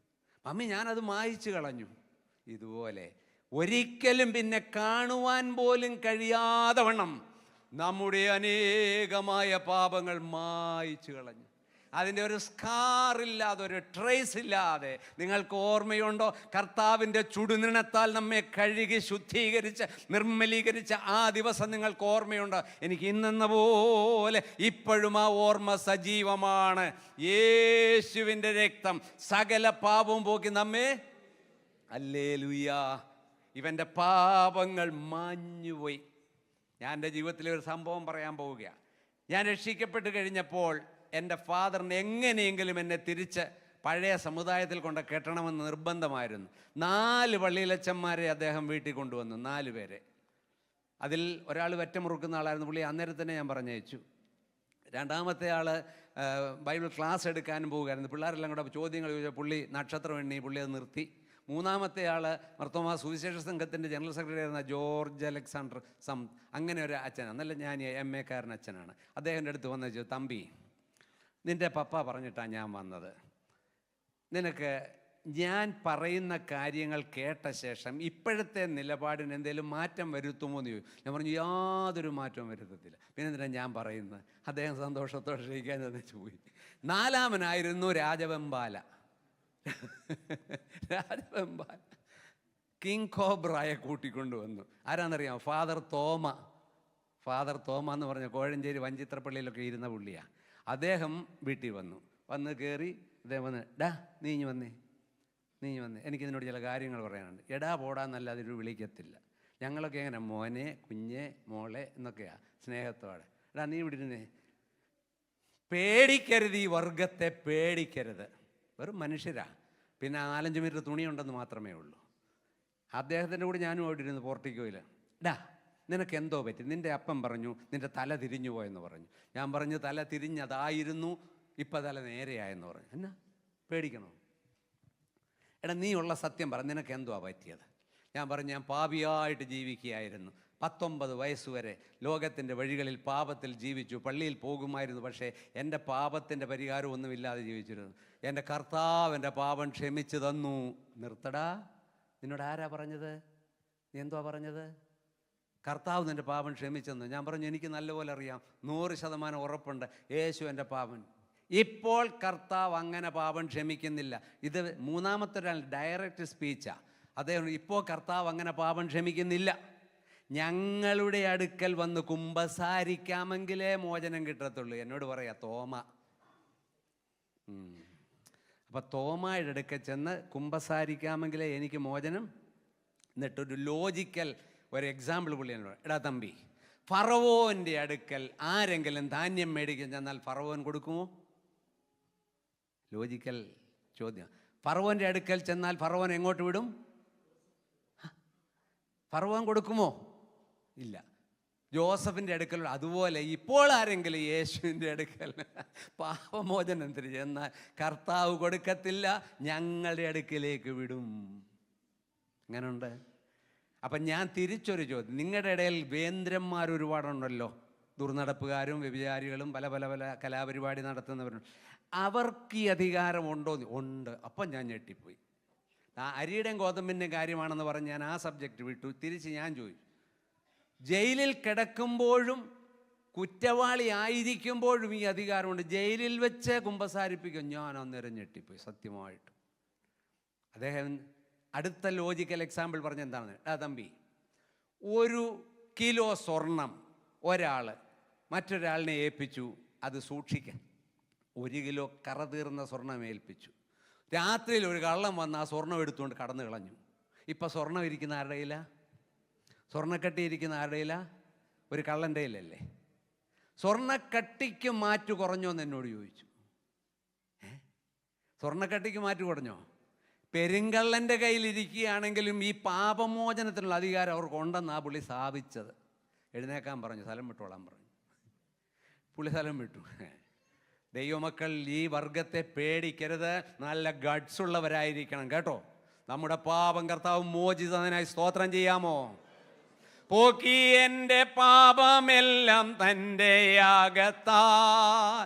മമ്മി ഞാനത് മായിച്ചു കളഞ്ഞു. ഇതുപോലെ ഒരിക്കലും പിന്നെ കാണുവാൻ പോലും കഴിയാതെ വണ്ണം നമ്മുടെ അനേകമായ പാപങ്ങൾ മായിച്ചു കളഞ്ഞു. അതിൻ്റെ ഒരു സ്കാറില്ലാതെ, ഒരു ട്രേസ് ഇല്ലാതെ. നിങ്ങൾക്ക് ഓർമ്മയുണ്ടോ, കർത്താവിൻ്റെ ചുടുനിണത്താൽ നമ്മെ കഴുകി ശുദ്ധീകരിച്ച് നിർമ്മലീകരിച്ച ആ ദിവസം നിങ്ങൾക്ക് ഓർമ്മയുണ്ടോ? എനിക്ക് ഇന്നെന്ന പോലെ ഇപ്പോഴും ആ ഓർമ്മ സജീവമാണ്. യേശുവിൻ്റെ രക്തം സകല പാപവും പോക്കി നമ്മെ, ഹല്ലേലൂയ, ഇവൻ്റെ പാപങ്ങൾ മാഞ്ഞുപോയി. ഞാൻ എൻ്റെ ജീവിതത്തിലെ ഒരു സംഭവം പറയാൻ പോവുകയാണ്. ഞാൻ രക്ഷിക്കപ്പെട്ട് കഴിഞ്ഞപ്പോൾ എൻ്റെ ഫാദറിന് എങ്ങനെയെങ്കിലും എന്നെ തിരിച്ച് പഴയ സമുദായത്തിൽ കൊണ്ട് കെട്ടണമെന്ന് നിർബന്ധമായിരുന്നു. 4 പള്ളിയിലച്ചന്മാരെ അദ്ദേഹം വീട്ടിൽ കൊണ്ടുവന്നു, 4 പേരെ. അതിൽ ഒരാൾ വെറ്റമുറുക്കുന്ന ആളായിരുന്നു. പുള്ളി അന്നേരം തന്നെ ഞാൻ പറഞ്ഞയച്ചു. രണ്ടാമത്തെ ആൾ ബൈബിൾ ക്ലാസ് എടുക്കാനും പോവുകയായിരുന്നു. പിള്ളേരെല്ലാം കൂടെ ചോദ്യങ്ങൾ ചോദിച്ചാൽ പുള്ളി നക്ഷത്രം എണ്ണി പുള്ളി അത് നിർത്തി. മൂന്നാമത്തെ ആൾ മർത്തോമാ സുവിശേഷ സംഘത്തിൻ്റെ ജനറൽ സെക്രട്ടറി ആയിരുന്ന ജോർജ് അലക്സാണ്ടർ അങ്ങനെ ഒരു അച്ഛനാണ്. എന്നല്ല, ഞാൻ MA കാരൻ അച്ഛനാണ്. അദ്ദേഹത്തിൻ്റെ അടുത്ത് വന്ന് ചോദിച്ചു, തമ്പി, നിൻ്റെ പപ്പ പറഞ്ഞിട്ടാണ് ഞാൻ വന്നത്. നിനക്ക് ഞാൻ പറയുന്ന കാര്യങ്ങൾ കേട്ട ശേഷം ഇപ്പോഴത്തെ നിലപാടിന് എന്തെങ്കിലും മാറ്റം വരുത്തുമോ എന്ന് ചോദിച്ചു. ഞാൻ പറഞ്ഞു, യാതൊരു മാറ്റവും വരുത്തത്തില്ല. പിന്നെ എന്തിനാ ഞാൻ പറയുന്നത്? അദ്ദേഹം സന്തോഷത്തോടെ ക്ഷയിക്കാൻ തന്നിച്ചു പോയി. 4-മനായിരുന്നു രാജവെമ്പാല. രാജവെമ്പാല കിങ് കോബ്രയെ കൂട്ടിക്കൊണ്ടുവന്നു. ആരാന്നറിയാമോ? ഫാദർ തോമ. ഫാദർ തോമ എന്ന് പറഞ്ഞ കോഴഞ്ചേരി വഞ്ചിത്രപ്പള്ളിയിലൊക്കെ ഇരുന്ന പുള്ളിയാണ്. അദ്ദേഹം വീട്ടിൽ വന്ന് കയറി. അദ്ദേഹം വന്ന്, ഡാ നീ വന്നേ, എനിക്കിതിനോട് ചില കാര്യങ്ങൾ പറയാനുണ്ട്. എടാ പോടാന്നല്ല അതിൽ വിളിക്കത്തില്ല. ഞങ്ങളൊക്കെ എങ്ങനെ മോനെ, കുഞ്ഞെ, മോളെ എന്നൊക്കെയാണ് സ്നേഹത്തോടെ. എടാ നീ ഇവിടെ ഇരുന്നേ. പേടിക്കരുത്, ഈ വർഗത്തെ പേടിക്കരുത്. വെറും മനുഷ്യരാ. പിന്നെ 4-5 മീറ്റർ തുണിയുണ്ടെന്ന് മാത്രമേ ഉള്ളൂ. അദ്ദേഹത്തിൻ്റെ കൂടെ ഞാനും അവിടെ ഇരുന്ന് പോർട്ടിക്കോയിൽ. ഡാ നിനക്ക് എന്തോ പറ്റി? നിൻ്റെ അപ്പം പറഞ്ഞു നിൻ്റെ തല തിരിഞ്ഞു പോയെന്ന് പറഞ്ഞു. ഞാൻ പറഞ്ഞു, തല തിരിഞ്ഞതായിരുന്നു, ഇപ്പം തല നേരെയായെന്ന് പറഞ്ഞു. എന്നാ പേടിക്കണോ? എടാ നീ ഉള്ള സത്യം പറ, നിനക്ക് എന്തുവാ പറ്റിയത്? ഞാൻ പറഞ്ഞു, ഞാൻ പാപിയായിട്ട് ജീവിക്കുകയായിരുന്നു. 19 വയസ്സുവരെ ലോകത്തിൻ്റെ വഴികളിൽ പാപത്തിൽ ജീവിച്ചു. പള്ളിയിൽ പോകുമായിരുന്നു, പക്ഷേ എൻ്റെ പാപത്തിൻ്റെ പരിഹാരം ഒന്നുമില്ലാതെ ജീവിച്ചിരുന്നു. എൻ്റെ കർത്താവ് എൻ്റെ പാപം ക്ഷമിച്ചു തന്നു. നിർത്തടാ, നിന്നോട് ആരാ പറഞ്ഞത്? നീ എന്തുവാ പറഞ്ഞത്? കർത്താവ് നിൻ്റെ പാപം ക്ഷമിച്ചെന്നു. ഞാൻ പറഞ്ഞു, എനിക്ക് നല്ലപോലെ അറിയാം, 100% ഉറപ്പുണ്ട്, യേശു എൻ്റെ പാപം. ഇപ്പോൾ കർത്താവ് അങ്ങനെ പാപം ക്ഷമിക്കുന്നില്ല. ഇത് മൂന്നാമത്തെ ഒരാൾ ഡയറക്റ്റ് സ്പീച്ചാണ്. അദ്ദേഹം ഇപ്പോൾ കർത്താവ് അങ്ങനെ പാപം ക്ഷമിക്കുന്നില്ല. ഞങ്ങളുടെ അടുക്കൽ വന്ന് കുമ്പസാരിക്കാമെങ്കിലേ മോചനം കിട്ടത്തുള്ളൂ. എന്നോട് പറയാ തോമ. അപ്പം തോമയുടെ അടുക്കൽ ചെന്ന് കുമ്പസാരിക്കാമെങ്കിലേ എനിക്ക് മോചനം. എന്നിട്ടൊരു ലോജിക്കൽ ഒരു എക്സാമ്പിൾ പുള്ളി എന്നോട്, എടാ തമ്പി, ഫറവോൻ്റെ അടുക്കൽ ആരെങ്കിലും ധാന്യം മേടിക്കാൻ ചെന്നാൽ ഫറവോൻ കൊടുക്കുമോ? ലോജിക്കൽ ചോദ്യം. ഫറവോൻ്റെ അടുക്കൽ ചെന്നാൽ ഫറവോൻ എങ്ങോട്ട് വിടും? ഫറവോൻ കൊടുക്കുമോ? ഇല്ല. ജോസഫിൻ്റെ അടുക്കൽ അതുപോലെ ഇപ്പോൾ ആരെങ്കിലും യേശുവിൻ്റെ അടുക്കൽ പാപമോചനത്തിന് ചെന്നാൽ കർത്താവ് കൊടുക്കത്തില്ല, ഞങ്ങളുടെ അടുക്കിലേക്ക് വിടും. അങ്ങനുണ്ട്. അപ്പം ഞാൻ തിരിച്ചൊരു ചോദ്യം, നിങ്ങളുടെ ഇടയിൽ വേന്ദ്രന്മാർ ഒരുപാടുണ്ടല്ലോ, ദുർനടപ്പുകാരും വ്യഭിചാരികളും പല പല പല കലാപരിപാടി നടത്തുന്നവരും. അവർക്ക് ഈ അധികാരമുണ്ടോ? ഉണ്ട്. അപ്പം ഞാൻ ഞെട്ടിപ്പോയി. അരിയുടെയും ഗോതമ്പിൻ്റെയും കാര്യമാണെന്ന് പറഞ്ഞ് ഞാൻ ആ സബ്ജക്റ്റ് വിട്ടു. തിരിച്ച് ഞാൻ ചോദിച്ചു, ജയിലിൽ കിടക്കുമ്പോഴും കുറ്റവാളി ആയിരിക്കുമ്പോഴും ഈ അധികാരമുണ്ട്, ജയിലിൽ വെച്ച് കുമ്പസാരിപ്പിക്കും? ഞാൻ അന്നേരം ഞെട്ടിപ്പോയി സത്യമായിട്ട്. അദ്ദേഹം അടുത്ത ലോജിക്കൽ എക്സാമ്പിൾ പറഞ്ഞ എന്താണ്? തമ്പി, 1 കിലോ സ്വർണം ഒരാൾ മറ്റൊരാളിനെ ഏൽപ്പിച്ചു, അത് സൂക്ഷിക്കാൻ. 1 കിലോ കറ തീർന്ന സ്വർണം ഏൽപ്പിച്ചു. രാത്രിയിൽ ഒരു കള്ളം വന്ന് ആ സ്വർണം എടുത്തുകൊണ്ട് കടന്നു കളഞ്ഞു. ഇപ്പം സ്വർണം ഇരിക്കുന്ന ആരുടെ കയ്യിലാ? സ്വർണ്ണക്കട്ടി ഇരിക്കുന്ന ആരുടെ കയ്യിലാ? ഒരു കള്ളൻ്റെ കയ്യിലല്ലേ? സ്വർണ്ണക്കട്ടിക്ക് മാറ്റു കുറഞ്ഞോ എന്ന് എന്നോട് ചോദിച്ചു. സ്വർണ്ണക്കട്ടിക്ക് മാറ്റു കുറഞ്ഞോ? പെരുങ്കള്ളൻ്റെ കയ്യിലിരിക്കുകയാണെങ്കിലും ഈ പാപമോചനത്തിനുള്ള അധികാരം അവർക്ക് ഉണ്ടെന്നാണ് പുള്ളി സ്ഥാപിച്ചത്. എഴുന്നേക്കാൻ പറഞ്ഞു, സ്ഥലം വിട്ടോളാൻ പറഞ്ഞു. പുള്ളി സ്ഥലം വിട്ടു. ദൈവമക്കൾ, ഈ വർഗത്തെ പേടിക്കരുത്, നല്ല ഗഡ്സ് ഉള്ളവരായിരിക്കണം കേട്ടോ. നമ്മുടെ പാപം കർത്താവ് മോചിതനായി സ്തോത്രം ചെയ്യാമോ? പോക്കി എൻ്റെ പാപമെല്ലാം തൻ്റെ യാഗത്താൽ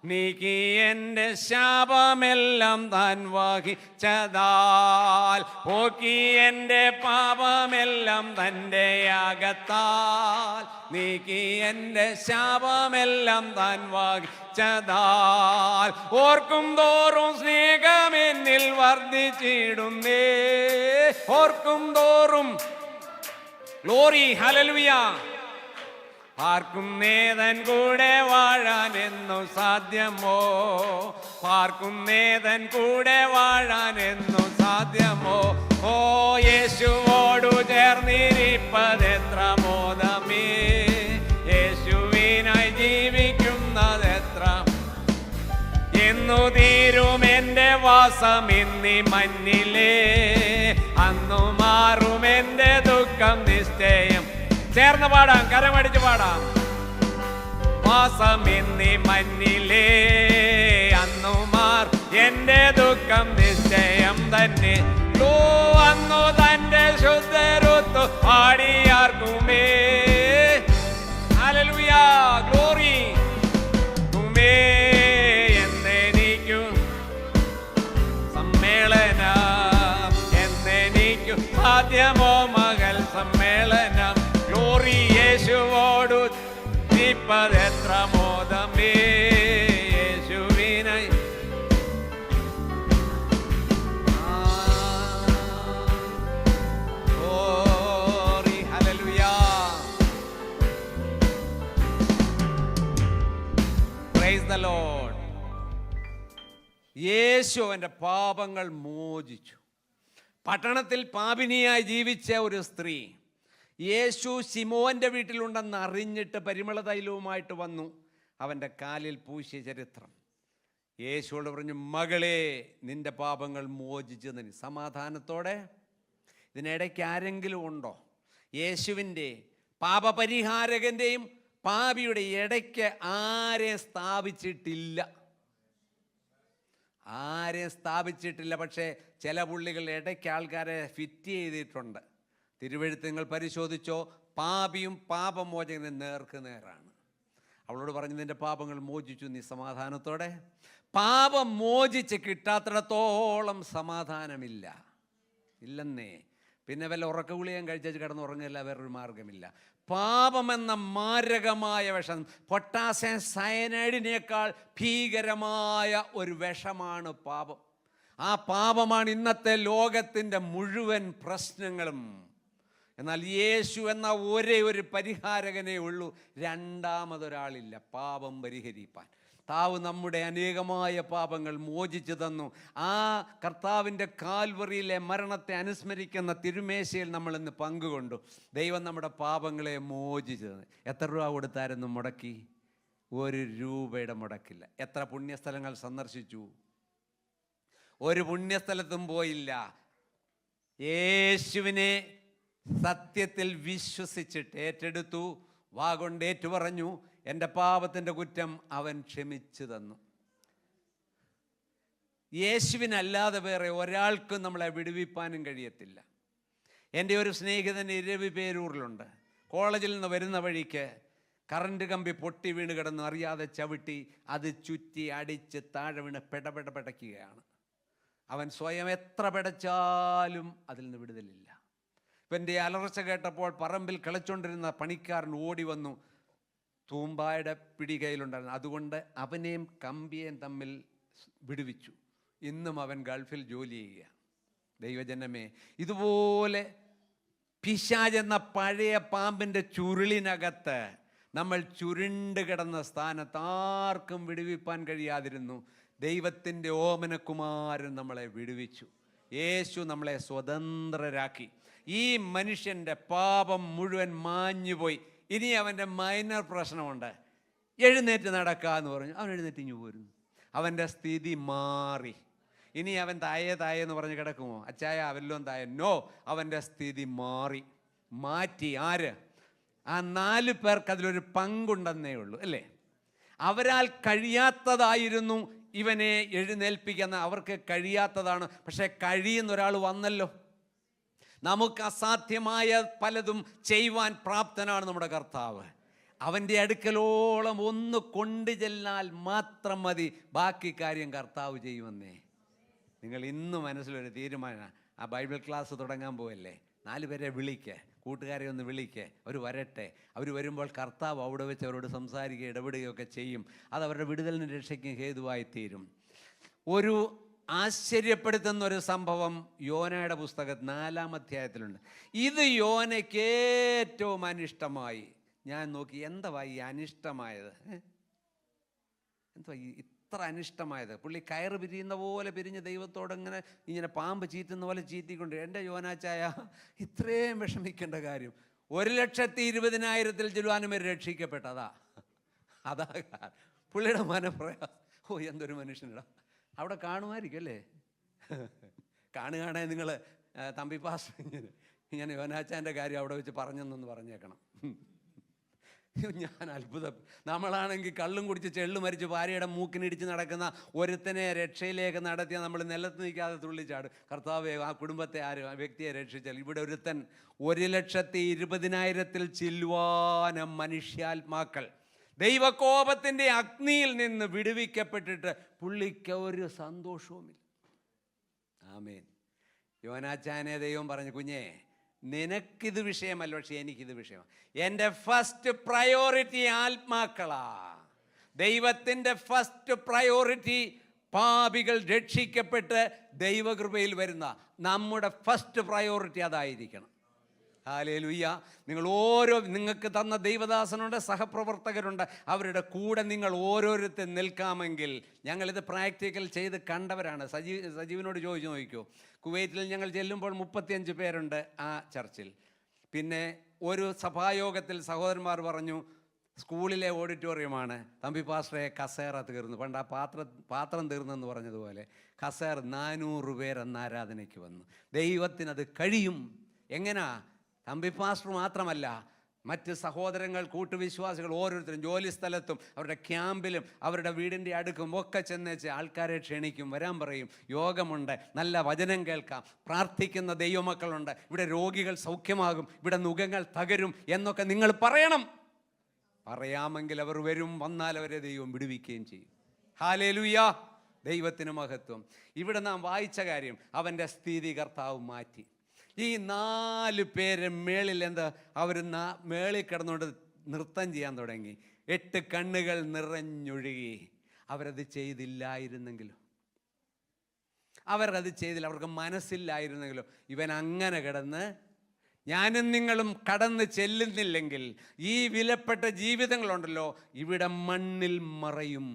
നീക്കി എൻ്റെ ശാപമെല്ലാം താൻ വഹിച്ചതാൽ. പോക്കി എൻ്റെ പാപമെല്ലാം തൻ്റെ യാഗത്താൽ നീക്കി എൻ്റെ ശാപമെല്ലാം താൻ വഹിച്ചതാൽ ഓർക്കും തോറും സ്നേഹമെന്നിൽ വർദ്ധിച്ചിടുന്നേ. ഓർക്കും തോറും ഗ്ലോറി ഹല്ലേലൂയ. പാർക്കുന്നേതൻ കൂടെ വാഴാൻ എന്നു സാധ്യമോ? പാർക്കുന്നേതൻ കൂടെ വാഴാൻ എന്നു സാധ്യമോ? ഓ യേശുവോടു ചേർന്നിരിപ്പതെത്ര മോദമേ, യേശുവിനായി ജീവിക്കുന്നതെത്ര. എന്നു തീരും എൻ്റെ വാസം ഇന്നീ മഞ്ഞിലേ, അന്നു മാറും എൻ്റെ ദുഃഖം നിശ്ചയം. ചേർന്ന് പാടാം, കരമടിച്ച് പാടാം. വാസം ഇന്നീ മഞ്ഞിലേ, അന്നു മാർ എൻ്റെ ദുഃഖം നിശ്ചയം തന്നെ. അന്നു തന്റെ ശുദ്ധരുത്തു പാടിയാർക്കുമേ. Hallelujah, glory. തുമേ എന്നെനിക്കു സമ്മേളനം, എന്നെനിക്കു സാധ്യമോ മകൾ സമ്മേളനം. ഗ്ലോറി. യേശുവോടു നിപ്പതെത്ര മോദമേ, യേശുവിനായി. യേശു അവൻ്റെ പാപങ്ങൾ മോചിച്ചു. പട്ടണത്തിൽ പാപിനിയായി ജീവിച്ച ഒരു സ്ത്രീ യേശു ശിമോന്റെ വീട്ടിലുണ്ടെന്ന് അറിഞ്ഞിട്ട് പരിമള തൈലവുമായിട്ട് വന്നു. അവൻ്റെ കാലിൽ പൂശിയ ചരിത്രം. യേശുവോട് പറഞ്ഞു, മകളെ, നിന്റെ പാപങ്ങൾ മോചിച്ചു. നിന് സമാധാനത്തോടെ. ഇതിനിടയ്ക്ക് ആരെങ്കിലും ഉണ്ടോ? യേശുവിൻ്റെ പാപപരിഹാരകൻ്റെയും പാപിയുടെ ഇടയ്ക്ക് ആരെയും സ്ഥാപിച്ചിട്ടില്ല. ആരെയും സ്ഥാപിച്ചിട്ടില്ല. പക്ഷേ ചില പുള്ളികൾ ഇടയ്ക്ക് ആൾക്കാരെ ഫിറ്റ് ചെയ്തിട്ടുണ്ട്. തിരുവെഴുത്തുകൾ പരിശോധിച്ചോ, പാപിയും പാപമോചകനും നേർക്ക് നേരാണ്. അവളോട് പറഞ്ഞു, നിന്റെ പാപങ്ങൾ മോചിച്ചു, നീ സമാധാനത്തോടെ. പാപം മോചിച്ച് കിട്ടാത്തിടത്തോളം സമാധാനമില്ല. ഇല്ലെന്നേ. പിന്നെ വല്ല ഉറക്കഗുളിയും കഴിച്ചു കിടന്ന് ഉറങ്ങില്ല, വേറൊരു മാർഗമില്ല. പാപമെന്ന മാരകമായ വിഷം, പൊട്ടാസ്യം സയനൈഡിനേക്കാൾ ഭീകരമായ ഒരു വിഷമാണ് പാപം. ആ പാപമാണ് ഇന്നത്തെ ലോകത്തിൻ്റെ മുഴുവൻ പ്രശ്നങ്ങളും. എന്നാൽ യേശു എന്ന ഒരേ ഒരു പരിഹാരകനേ ഉള്ളൂ. രണ്ടാമതൊരാളില്ല പാപം പരിഹരിപ്പാൻ. കർത്താവ് നമ്മുടെ അനേകമായ പാപങ്ങൾ മോചിച്ചു തന്നു. ആ കർത്താവിൻ്റെ കാൽവറിയിലെ മരണത്തെ അനുസ്മരിക്കുന്ന തിരുമേശയിൽ നമ്മൾ ഇന്ന് പങ്കുകൊണ്ടു. ദൈവം നമ്മുടെ പാപങ്ങളെ മോചിച്ചു തന്നു. എത്ര രൂപ കൊടുത്തായിരുന്നു മുടക്കി? 1 രൂപയുടെ മുടക്കില്ല. എത്ര പുണ്യസ്ഥലങ്ങൾ സന്ദർശിച്ചു? ഒരു പുണ്യസ്ഥലത്തും പോയില്ല. യേശുവിനെ സത്യത്തിൽ വിശ്വസിച്ചിട്ട് ഏറ്റെടുത്തു, വാഗൊണ്ട് ഏറ്റുപറഞ്ഞു, എൻ്റെ പാപത്തിൻ്റെ കുറ്റം അവൻ ക്ഷമിച്ചു തന്നു. യേശുവിനല്ലാതെ വേറെ ഒരാൾക്കും നമ്മളെ വിടുവിപ്പാനും കഴിയത്തില്ല. എൻ്റെ ഒരു സ്നേഹിതൻ ഇരവിപേരൂരിലുണ്ട്. കോളേജിൽ നിന്ന് വരുന്ന വഴിക്ക് കറണ്ട് കമ്പി പൊട്ടി വീണ് കിടന്നു. അറിയാതെ ചവിട്ടി അത് ചുറ്റി അടിച്ച് താഴെ വീണ് പെടപെടയ്ക്കുകയാണ്. അവൻ സ്വയം എത്ര പെടച്ചാലും അതിൽ നിന്ന് വിടുതലില്ല. ഇപ്പം എൻ്റെ അലർച്ച കേട്ടപ്പോൾ പറമ്പിൽ കളിച്ചുകൊണ്ടിരുന്ന പണിക്കാരൻ ഓടി വന്നു. തൂമ്പായുടെ പിടി കയ്യിലുണ്ടായിരുന്നു. അതുകൊണ്ട് അവനെയും കമ്പിയെയും തമ്മിൽ വിടുവിച്ചു. ഇന്നും അവൻ ഗൾഫിൽ ജോലി ചെയ്യുക. ദൈവജനമേ, ഇതുപോലെ പിശാചെന്ന പഴയ പാമ്പിൻ്റെ ചുരുളിനകത്ത് നമ്മൾ ചുരുണ്ട് കിടന്ന സ്ഥാനത്ത് ആർക്കും വിടുവിപ്പാൻ കഴിയാതിരുന്നു. ദൈവത്തിൻ്റെ ഓമനകുമാരൻ നമ്മളെ വിടുവിച്ചു. യേശു നമ്മളെ സ്വതന്ത്രരാക്കി. ഈ മനുഷ്യൻ്റെ പാപം മുഴുവൻ മാഞ്ഞുപോയി. ഇനി അവൻ്റെ മൈനർ പ്രശ്നമുണ്ട്. എഴുന്നേറ്റ് നടക്കാന്ന് പറഞ്ഞു. അവൻ എഴുന്നേറ്റ് ഇങ്ങ് പോരുന്നു. അവൻ്റെ സ്ഥിതി മാറി. ഇനി അവൻ തായെന്ന് പറഞ്ഞ് കിടക്കുമോ? അച്ചായ അവല്ലോം തായ? നോ, അവൻ്റെ സ്ഥിതി മാറ്റി. ആര്? ആ 4 പേർക്ക് അതിലൊരു പങ്കുണ്ടെന്നേ ഉള്ളൂ, അല്ലേ? അവരാൽ കഴിയാത്തതായിരുന്നു ഇവനെ എഴുന്നേൽപ്പിക്കുന്ന. അവർക്ക് കഴിയാത്തതാണ്. പക്ഷെ കഴിയുന്ന ഒരാൾ വന്നല്ലോ. നമുക്ക് അസാധ്യമായ പലതും ചെയ്യുവാൻ പ്രാപ്തനാണ് നമ്മുടെ കർത്താവ്. അവൻ്റെ അടുക്കലോളം ഒന്ന് കൊണ്ടു ചെന്നാൽ മാത്രം മതി, ബാക്കി കാര്യം കർത്താവ് ചെയ്യുമെന്നേ. നിങ്ങൾ ഇന്ന് മനസ്സിലൊരു തീരുമാനം. ആ ബൈബിൾ ക്ലാസ് തുടങ്ങാൻ പോവല്ലേ, 4 പേരെ വിളിക്കുക. കൂട്ടുകാരെ ഒന്ന് വിളിക്കേ, അവർ വരട്ടെ. അവർ വരുമ്പോൾ കർത്താവ് അവിടെ വെച്ച് അവരോട് സംസാരിക്കുകയും ഇടപെടുകയൊക്കെ ചെയ്യും. അത് അവരുടെ വിടുതലിന് രക്ഷയ്ക്കും ഹേതുവായി തീരും. ഒരു ആശ്ചര്യപ്പെടുത്തുന്ന ഒരു സംഭവം യോനയുടെ പുസ്തകത്തിൽ 4-ാം അധ്യായത്തിലുണ്ട്. ഇത് യോനയ്ക്ക് ഏറ്റവും അനിഷ്ടമായി. ഞാൻ നോക്കി, എന്തുവാ ഈ അനിഷ്ടമായത്? എന്തുവാ ഇത്ര അനിഷ്ടമായത്? പുള്ളി കയറ് പിരിയുന്ന പോലെ പിരിഞ്ഞ് ദൈവത്തോട് ഇങ്ങനെ പാമ്പ് ചീറ്റുന്ന പോലെ ചീറ്റിക്കൊണ്ട്, എൻ്റെ യോനാച്ചായ ഇത്രയും വിഷമിക്കേണ്ട കാര്യം? 1,20,000-ൽ ചിലവാനും പേര് രക്ഷിക്കപ്പെട്ടതാ. അതാ പുള്ളിയുടെ മനപ്രയാസം. ഓ, എന്തൊരു മനുഷ്യനിടാ. അവിടെ കാണുമായിരിക്കും അല്ലേ? കാണുകയാണെങ്കിൽ നിങ്ങൾ തമ്പി പാസ്റ്റർ ഇങ്ങനെ യോനാച്ചാൻ്റെ കാര്യം അവിടെ വെച്ച് പറഞ്ഞെന്നൊന്ന് പറഞ്ഞേക്കണം. ഞാൻ അത്ഭുതം. നമ്മളാണെങ്കിൽ കള്ളും കുടിച്ച് ചെള്ളു മരിച്ച് ഭാര്യയുടെ മൂക്കിനിടിച്ച് നടക്കുന്ന ഒരുത്തനെ രക്ഷയിലേക്ക് നടത്തിയാൽ നമ്മൾ നിലത്ത് നിൽക്കാതെ തുള്ളിച്ചാടും. കർത്താവേ, ആ കുടുംബത്തെ ആ വ്യക്തിയെ രക്ഷിച്ചാൽ. ഇവിടെ ഒരുത്തൻ 1,20,000-ൽ ചില്ലുവാനം മനുഷ്യാത്മാക്കൾ ദൈവകോപത്തിൻ്റെ അഗ്നിയിൽ നിന്ന് വിടുവിക്കപ്പെട്ടിട്ട് പുള്ളിക്ക് ഒരു സന്തോഷവുമില്ല. ആമേൻ. യോനാച്ചാനെ ദൈവം പറഞ്ഞു, കുഞ്ഞേ, നിനക്കിത് വിഷയമല്ല, പക്ഷെ എനിക്കിത് വിഷയമാണ്. എൻ്റെ ഫസ്റ്റ് പ്രയോറിറ്റി ആത്മാക്കളാ. ദൈവത്തിൻ്റെ ഫസ്റ്റ് പ്രയോറിറ്റി പാപികൾ രക്ഷിക്കപ്പെട്ട് ദൈവകൃപയിൽ വരുന്ന നമ്മുടെ ഫസ്റ്റ് പ്രയോറിറ്റി അതായിരിക്കണം. ഹല്ലേലൂയ. നിങ്ങൾക്ക് തന്ന ദൈവദാസനുണ്ട്, സഹപ്രവർത്തകരുണ്ട്. അവരുടെ കൂടെ നിങ്ങൾ ഓരോരുത്തരും നിൽക്കാമെങ്കിൽ, ഞങ്ങളിത് പ്രാക്ടിക്കൽ ചെയ്ത് കണ്ടവരാണ്. സജീവിനോട് ചോദിച്ചു നോക്കിക്കോ. കുവൈറ്റിൽ ഞങ്ങൾ ചെല്ലുമ്പോൾ 35 പേരുണ്ട് ആ ചർച്ചിൽ. പിന്നെ ഒരു സഭായോഗത്തിൽ സഹോദരന്മാർ പറഞ്ഞു, സ്കൂളിലെ ഓഡിറ്റോറിയമാണ്, തമ്പി പാസ്റ്ററെ കസേര തീർന്നു. പണ്ട് ആ പാത്രം തീർന്നെന്ന് പറഞ്ഞതുപോലെ കസേര 400 പേരെന്ന ആരാധനയ്ക്ക് വന്നു. ദൈവത്തിനത് കഴിയും. എങ്ങനാ? തമ്പി പാസ്റ്റർ മാത്രമല്ല, മറ്റ് സഹോദരങ്ങൾ, കൂട്ടുവിശ്വാസികൾ ഓരോരുത്തരും ജോലി സ്ഥലത്തും അവരുടെ ക്യാമ്പിലും അവരുടെ വീടിൻ്റെ അടുക്കും ഒക്കെ ചെന്നേച്ച് ആൾക്കാരെ ക്ഷണിക്കും, വരാൻ പറയും. യോഗമുണ്ട്, നല്ല വചനം കേൾക്കാം, പ്രാർത്ഥിക്കുന്ന ദൈവമക്കളുണ്ട്, ഇവിടെ രോഗികൾ സൗഖ്യമാകും, ഇവിടെ നുകങ്ങൾ തകരും എന്നൊക്കെ നിങ്ങൾ പറയണം. പറയാമെങ്കിൽ അവർ വരും. വന്നാൽ അവരെ ദൈവം വിടുവിക്കുകയും ചെയ്യും. ഹല്ലേലൂയ. ദൈവത്തിന് മഹത്വം. ഇവിടെ നാം വായിച്ച കാര്യം, അവൻ്റെ സ്ഥിതി കർത്താവ് മാറ്റി. ഈ 4 പേര് മേളിൽ അവർ മേളിൽ കിടന്നുകൊണ്ട് നൃത്തം ചെയ്യാൻ തുടങ്ങി. 8 കണ്ണുകൾ നിറഞ്ഞൊഴുകി. അവരത് ചെയ്തില്ലായിരുന്നെങ്കിലോ, അവർക്ക് മനസ്സില്ലായിരുന്നെങ്കിലോ, ഇവൻ അങ്ങനെ കിടന്ന് ഞാനും നിങ്ങളും കടന്ന് ചെല്ലുന്നില്ലെങ്കിൽ ഈ വിലപ്പെട്ട ജീവിതങ്ങളുണ്ടല്ലോ ഇവിടെ മണ്ണിൽ മറയും.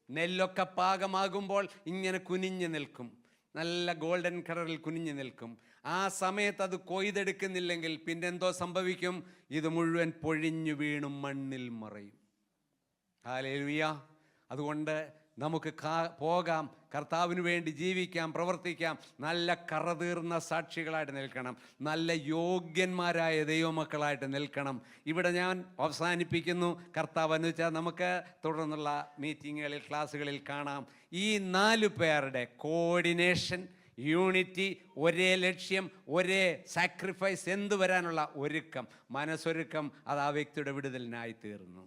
നെല്ലൊക്കെ പാകമാകുമ്പോൾ ഇങ്ങനെ കുനിഞ്ഞു നിൽക്കും, നല്ല ഗോൾഡൻ കളറിൽ കുനിഞ്ഞു നിൽക്കും. ആ സമയത്ത് അത് കൊയ്തെടുക്കുന്നില്ലെങ്കിൽ പിന്നെന്തോ സംഭവിക്കും? ഇത് മുഴുവൻ പൊഴിഞ്ഞു വീണും മണ്ണിൽ മറയും. ഹല്ലേലൂയ. അതുകൊണ്ട് നമുക്ക് പോകാം, കർത്താവിന് വേണ്ടി ജീവിക്കാം, പ്രവർത്തിക്കാം, നല്ല കറതീർന്ന സാക്ഷികളായിട്ട് നിൽക്കണം, നല്ല യോഗ്യന്മാരായ ദൈവമക്കളായിട്ട് നിൽക്കണം. ഇവിടെ ഞാൻ അവസാനിപ്പിക്കുന്നു. കർത്താവ് അനുവദിച്ചാൽ നമുക്ക് തുടർന്നുള്ള മീറ്റിങ്ങുകളിൽ, ക്ലാസ്സുകളിൽ കാണാം. ഈ 4 പേരുടെ കോർഡിനേഷൻ, യൂണിറ്റി, ഒരേ ലക്ഷ്യം, ഒരേ സാക്രിഫൈസ്, എന്തു വരാനുള്ള ഒരുക്കം, മനസ്സൊരുക്കം, അത് ആ വ്യക്തിയുടെ വിടുതലിനായി തീർന്നു.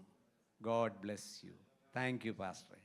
God bless U. Thank you pastor.